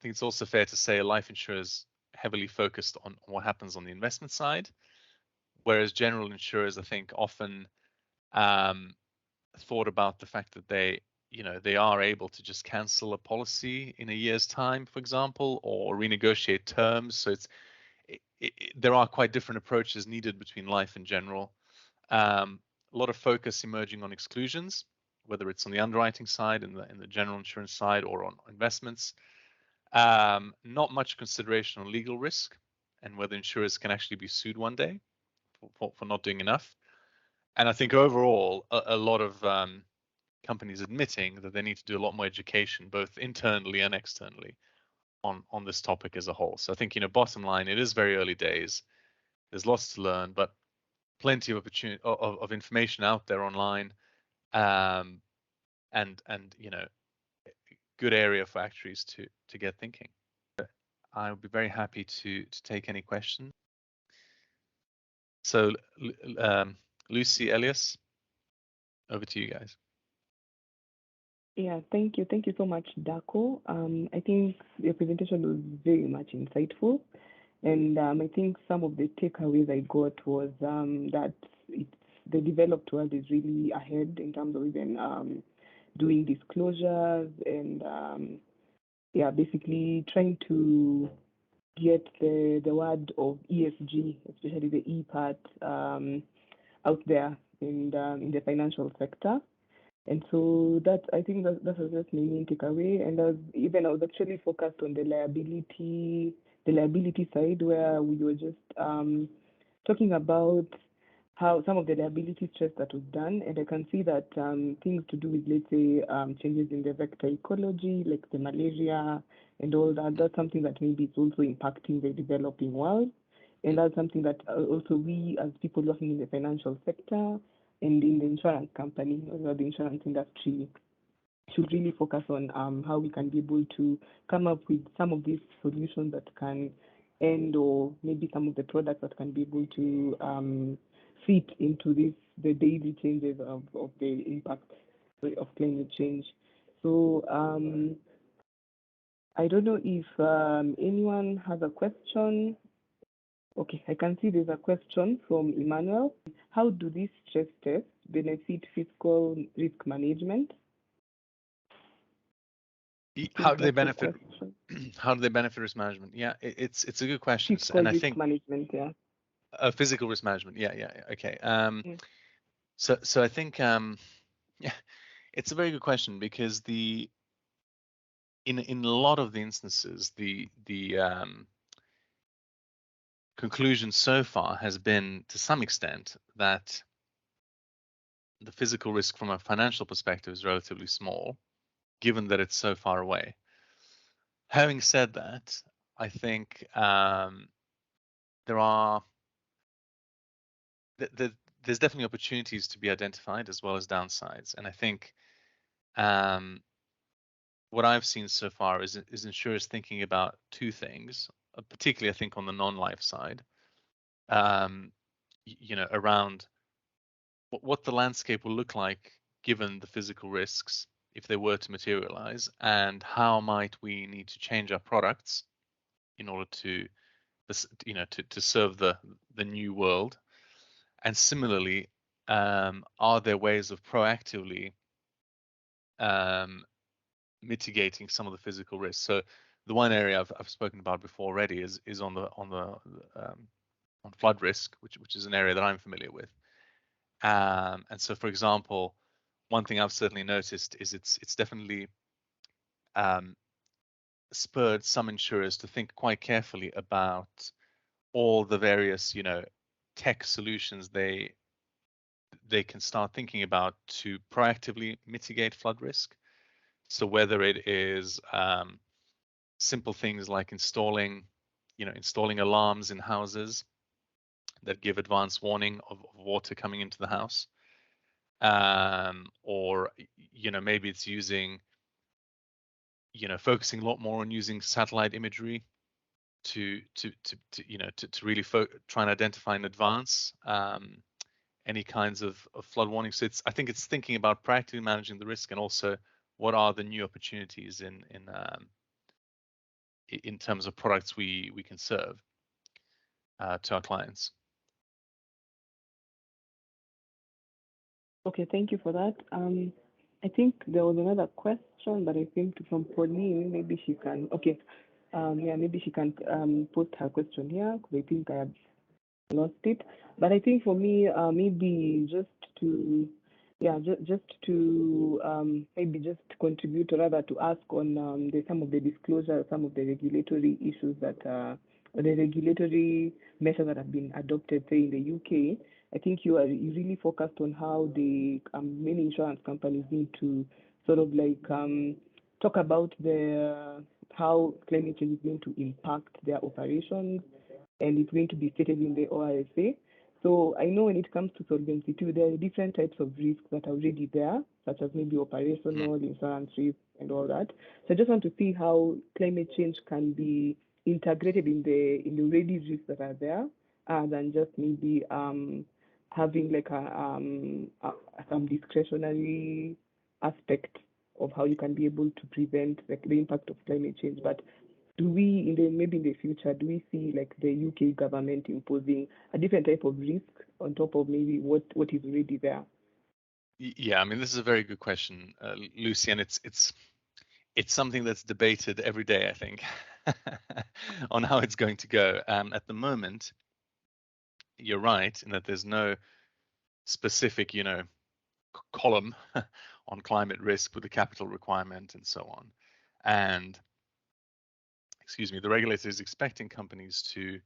think it's also fair to say life insurers heavily focused on what happens on the investment side, whereas general insurers, I think, often thought about the fact that they are able to just cancel a policy in a year's time, for example, or renegotiate terms. So there are quite different approaches needed between life and general. A lot of focus emerging on exclusions, whether it's on the underwriting side, in the general insurance side, or on investments. Not much consideration on legal risk and whether insurers can actually be sued one day for not doing enough. And I think overall, a lot of companies admitting that they need to do a lot more education, both internally and externally, on this topic as a whole. So I think, bottom line, it is very early days. There's lots to learn, but plenty of opportunity of information out there online, and good area for actuaries to get thinking. I would be very happy to take any questions. So, Lucy, Elias, over to you guys. Yeah, thank you. Thank you so much, Darko. I think your presentation was very much insightful. And I think some of the takeaways I got was that the developed world is really ahead in terms of even doing disclosures and basically trying to get the word of ESG, especially the E part, out there in the financial sector. And so I think that was just my main takeaway. And I was actually focused on the liability side, where we were just talking about how some of the liability stress that was done. And I can see that things to do with, let's say, changes in the vector ecology, like the malaria and all that, that's something that maybe is also impacting the developing world. And that's something that also we, as people working in the financial sector and in the insurance company or the insurance industry, should really focus on how we can be able to come up with some of these solutions that can end, or maybe some of the products that can be able to fit into the daily changes of the impact of climate change. So I don't know if anyone has a question. Okay, I can see there's a question from Emmanuel. How do these stress tests benefit fiscal risk management? How do they benefit? How do they benefit risk management? Yeah, it's a good question. Fiscal and I risk think management, yeah. Physical risk management. Yeah. Okay. Yeah. So I think yeah, it's a very good question, because in a lot of the instances, the conclusion so far has been, to some extent, that the physical risk from a financial perspective is relatively small, given that it's so far away. Having said that, I think there's definitely opportunities to be identified as well as downsides, and I think what I've seen so far is insurers thinking about two things, particularly I think on the non-life side, around what the landscape will look like given the physical risks if they were to materialize, and how might we need to change our products in order to serve the new world. And similarly, are there ways of proactively mitigating some of the physical risks? So the one area I've spoken about before already is on flood risk, which is an area that I'm familiar with. And so, for example, one thing I've certainly noticed is it's definitely spurred some insurers to think quite carefully about all the various tech solutions they can start thinking about to proactively mitigate flood risk. So whether it is simple things like installing alarms in houses that give advance warning of water coming into the house, or maybe it's using focusing a lot more on using satellite imagery to really try and identify in advance any kinds of flood warning. So I think it's thinking about practically managing the risk, and also what are the new opportunities in terms of products we can serve to our clients. Okay, thank you for that. I think there was another question that I think from Pauline. Maybe she can. Okay, maybe she can post her question here, because I think I have lost it. But I think for me, maybe just to maybe just contribute, or rather to ask on some of the disclosure, some of the regulatory issues that or the regulatory measures that have been adopted, say in the UK, I think you really focused on how the many insurance companies need to sort of like talk about how climate change is going to impact their operations, and it's going to be stated in the ORSA. So I know when it comes to Solvency II, there are different types of risks that are already there, such as maybe operational, insurance risk, and all that. So I just want to see how climate change can be integrated in the already risks that are there, than just maybe having like some discretionary aspect of how you can be able to prevent like the impact of climate change. But do we maybe in the future, do we see like the UK government imposing a different type of risk on top of maybe what is already there? Yeah, I mean, this is a very good question, Lucy, and it's something that's debated every day, I think, on how it's going to go. At the moment, you're right in that there's no specific, column on climate risk with the capital requirement and so on. And excuse me, the regulator is expecting companies to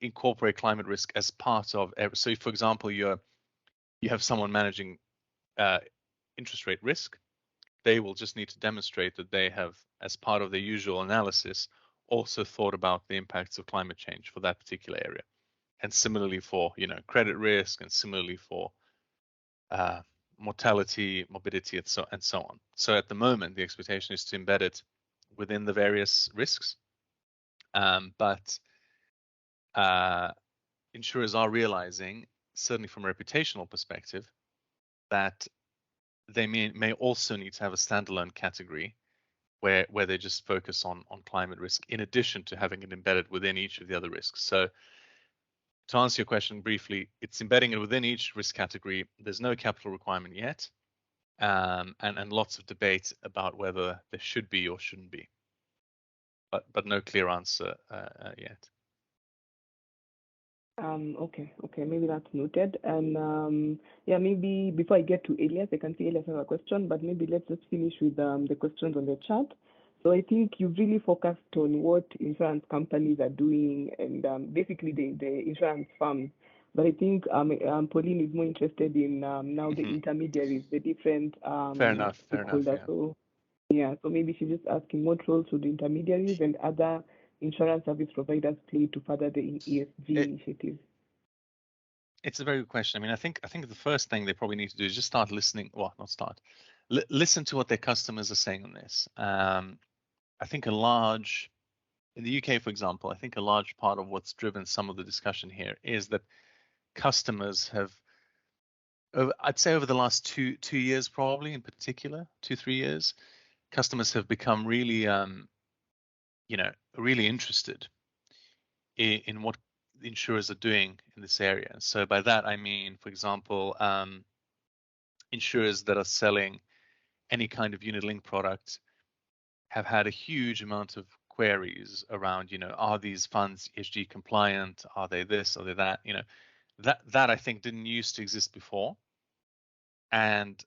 incorporate climate risk as part of so for example, you have someone managing interest rate risk. They will just need to demonstrate that they have, as part of their usual analysis, also thought about the impacts of climate change for that particular area. And similarly for credit risk, and similarly for mortality, morbidity, and so on. So at the moment, the expectation is to embed it within the various risks. But insurers are realizing, certainly from a reputational perspective, that they may also need to have a standalone category where they just focus on climate risk, in addition to having it embedded within each of the other risks. So to answer your question briefly, it's embedding it within each risk category. There's no capital requirement yet, and lots of debate about whether there should be or shouldn't be, but no clear answer yet. Okay, maybe that's noted. And yeah, maybe before I get to Elias, I can see Elias has a question, but maybe let's just finish with the questions on the chat. So I think you've really focused on what insurance companies are doing, and basically the insurance firms. But I think Pauline is more interested in now the intermediaries, the different Fair enough. stakeholders. Yeah. So maybe she's just asking what role should the intermediaries and other insurance service providers play to further the ESG initiatives? It's a very good question. I mean, I think the first thing they probably need to do is just start listening. Well, not start. Listen to what their customers are saying on this. I think in the UK, for example, I think a large part of what's driven some of the discussion here is that customers have, I'd say over the last two years, probably in particular, 2-3 years, customers have become really, really interested in what the insurers are doing in this area. So by that, I mean, for example, insurers that are selling any kind of unit-linked product have had a huge amount of queries around, are these funds ESG compliant? Are they this? Are they that? That I think didn't used to exist before. And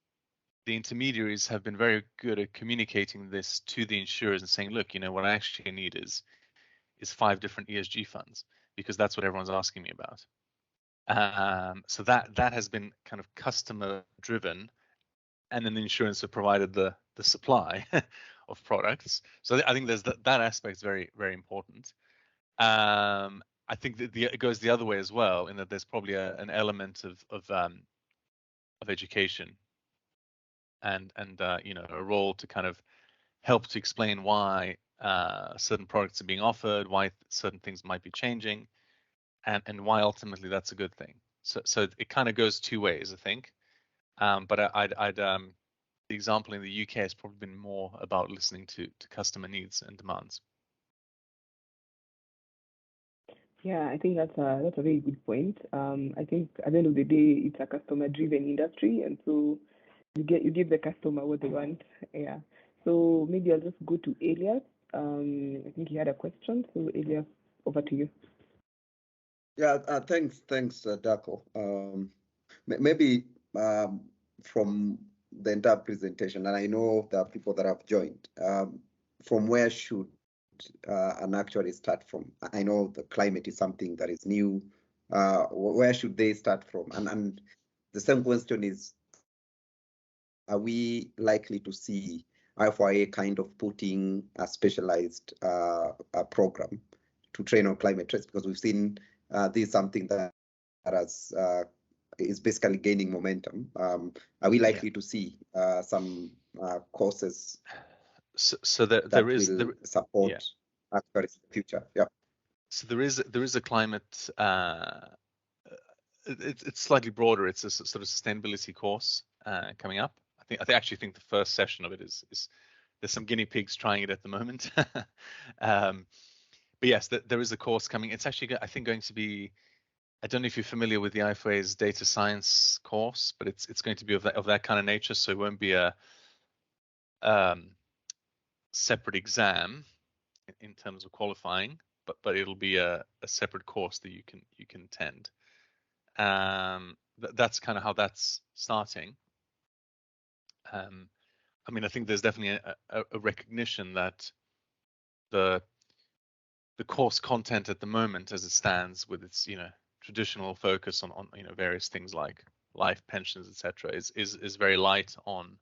the intermediaries have been very good at communicating this to the insurers and saying, look, what I actually need is 5 different ESG funds, because that's what everyone's asking me about. So that has been kind of customer driven, and then the insurance have provided the supply of products. So I think there's that aspect is very, very important. I think that it goes the other way as well, in that there's probably an element of education and a role to kind of help to explain why certain products are being offered, why certain things might be changing, and why ultimately that's a good thing. So it kind of goes two ways, I think. But I'd the example in the UK has probably been more about listening to customer needs and demands. Yeah, I think that's a very good point. I think at the end of the day, it's a customer-driven industry, and so you give the customer what they want. Yeah. So maybe I'll just go to Elias. I think he had a question. So Elias, over to you. Yeah. Thanks, Darko. Maybe from the entire presentation, and I know there are people that have joined. From where should an actuary start from? I know the climate is something that is new. where should they start from? And the same question is, are we likely to see IFIA kind of putting a specialized program to train on climate risk? Because we've seen this is something that has is basically gaining momentum. Are we likely to see some courses so that there will support actuaries in the future? Yeah. So there is a climate. It's slightly broader. It's a sort of sustainability course coming up. I actually think the first session of it is there's some guinea pigs trying it at the moment. But yes, there is a course coming. It's actually, I think, going to be. I don't know if you're familiar with the IFA's data science course, but it's going to be of that kind of nature. So it won't be a separate exam in terms of qualifying, but it'll be a separate course that you can attend. That's kind of how that's starting. I mean, I think there's definitely a recognition that the course content at the moment, as it stands, with its traditional focus on various things like life, pensions, etc., is very light on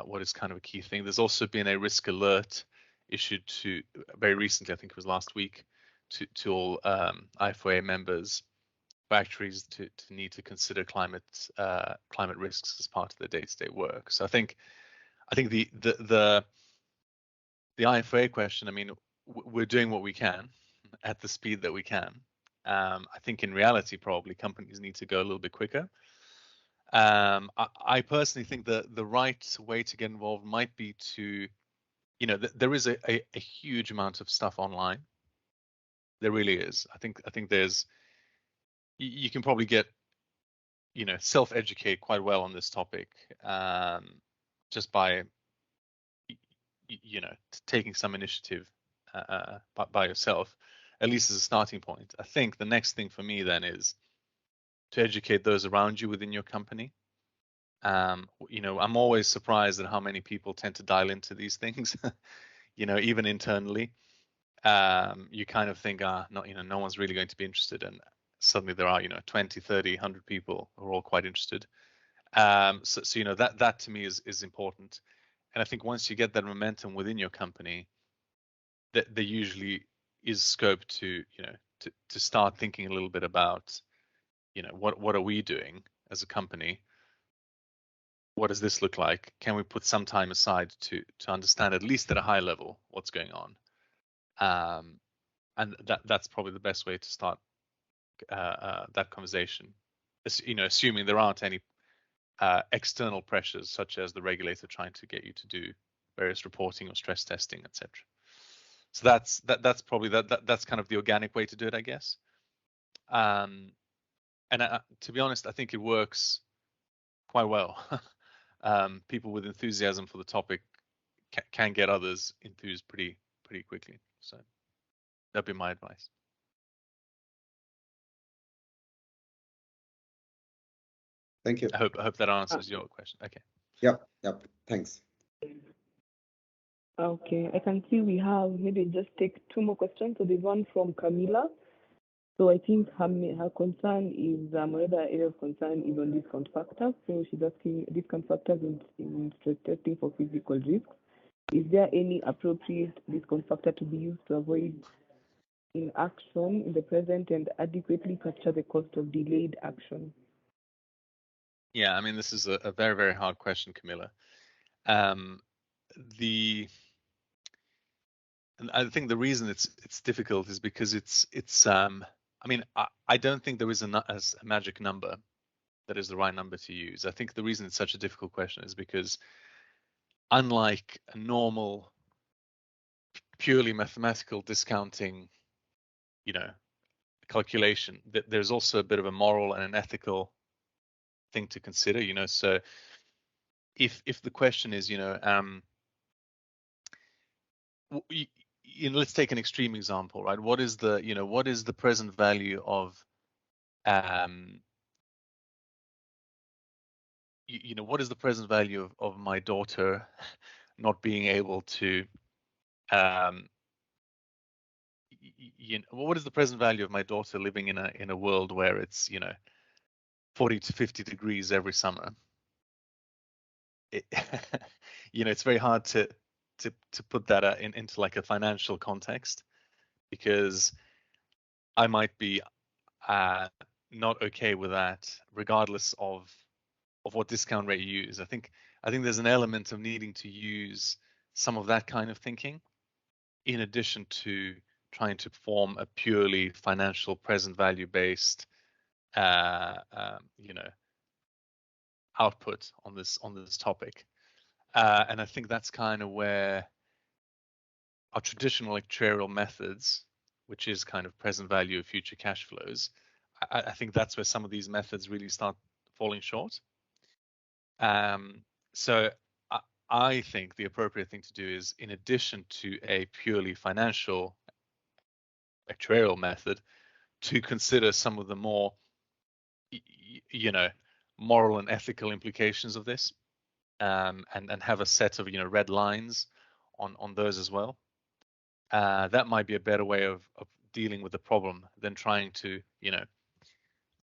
what is kind of a key thing. There's also been a risk alert issued to very recently, I think it was last week, to all IFOA members, for actuaries to need to consider climate risks as part of their day-to-day work. So I think the IFOA question, I mean, we're doing what we can at the speed that we can. I think in reality, probably companies need to go a little bit quicker. I personally think the right way to get involved might be to, there is a huge amount of stuff online. There really is. I think there's, you can probably get, self-educate quite well on this topic, just by, taking some initiative by yourself, at least as a starting point. I think the next thing for me then is to educate those around you within your company. I'm always surprised at how many people tend to dial into these things, even internally. You kind of think, no one's really going to be interested. And suddenly there are, 20, 30, 100 people who are all quite interested. So that to me is important. And I think once you get that momentum within your company, that there usually is scope to start thinking a little bit about, what are we doing as a company? What does this look like? Can we put some time aside to understand, at least at a high level, what's going on? And that's probably the best way to start that conversation. Assuming there aren't any external pressures, such as the regulator trying to get you to do various reporting or stress testing, etc. So that's probably that's kind of the organic way to do it, I guess. And to be honest, I think it works quite well. People with enthusiasm for the topic can get others enthused pretty quickly. So that'd be my advice. Thank you. I hope that answers your question. Okay. Yep. Thanks. Okay, I can see we have maybe just take two more questions. So there's one from Camila. So I think her concern is another area of concern is on discount factors. So she's asking discount factors in stress testing for physical risks. Is there any appropriate discount factor to be used to avoid inaction in the present and adequately capture the cost of delayed action? Yeah, I mean, this is a very, very hard question, Camilla. And I think the reason it's difficult is because I mean, I don't think there is a magic number that is the right number to use. I think the reason it's such a difficult question is because, unlike a normal purely mathematical discounting, calculation, there's also a bit of a moral and an ethical thing to consider. So if the question is, let's take an extreme example, right? What is the present value of what is the present value of my daughter not being able to what is the present value of my daughter living in a world where it's 40 to 50 degrees every summer? It's very hard to put that into like a financial context, because I might be not okay with that, regardless of what discount rate you use. I think there's an element of needing to use some of that kind of thinking, in addition to trying to form a purely financial present value based, output on this topic. And I think that's kind of where our traditional actuarial methods, which is kind of present value of future cash flows, I think that's where some of these methods really start falling short. So I think the appropriate thing to do is, in addition to a purely financial actuarial method, to consider some of the more, moral and ethical implications of this, and have a set of, red lines on those as well. That might be a better way of dealing with the problem than trying to,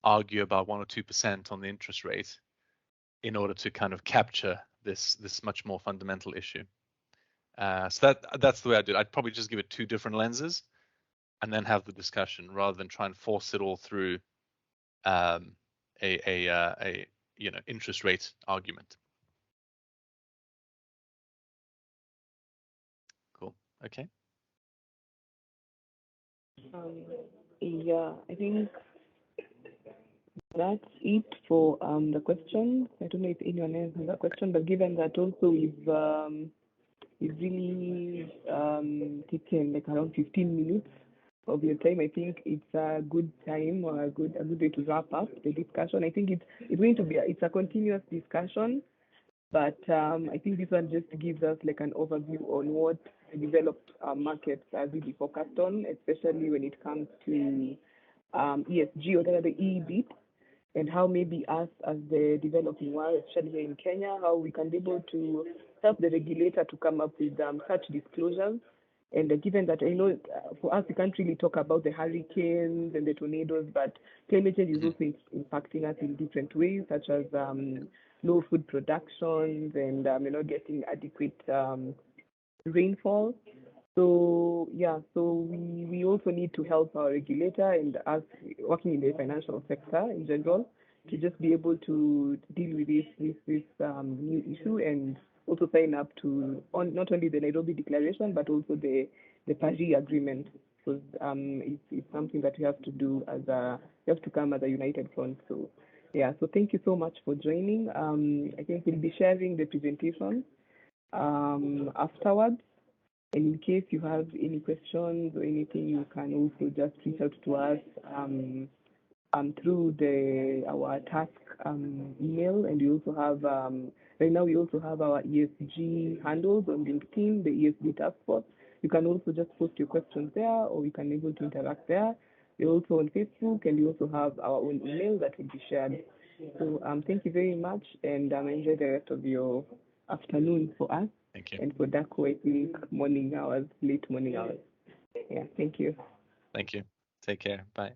argue about 1 or 2% on the interest rate in order to kind of capture this much more fundamental issue. So that's the way I do it. I'd probably just give it 2 different lenses and then have the discussion, rather than try and force it all through a interest rate argument. Cool. Okay. Yeah, I think that's it for the questions. I don't know if anyone else has a question, but given that also we've really taken like around 15 minutes of your time, I think it's a good time, or a good way to wrap up the discussion. I think it's going to be it's a continuous discussion, but I think this one just gives us like an overview on what the developed markets are really focused on, especially when it comes to ESG, or the E bit, and how maybe us as the developing world, especially here in Kenya, how we can be able to help the regulator to come up with such disclosures. And given that, I know for us, we can't really talk about the hurricanes and the tornadoes, but climate change is also impacting us in different ways, such as low food productions and getting adequate rainfall. So we also need to help our regulator and us working in the financial sector in general to just be able to deal with this new issue, and also sign up to not only the Nairobi Declaration but also the Paris Agreement, because it's something that we have to do we have to come as a united front. So so thank you so much for joining. I think we'll be sharing the presentation afterwards. And in case you have any questions or anything, you can also just reach out to us through our task email. And we also have right now we also have our ESG handles on LinkedIn, the ESG task force. You can also just post your questions there, or you can be able to interact there. We're also on Facebook, and we also have our own email that will be shared. So thank you very much, and enjoy the rest of your afternoon for us. Thank you. And for Darko, I think late morning hours. Yeah, thank you. Thank you. Take care. Bye.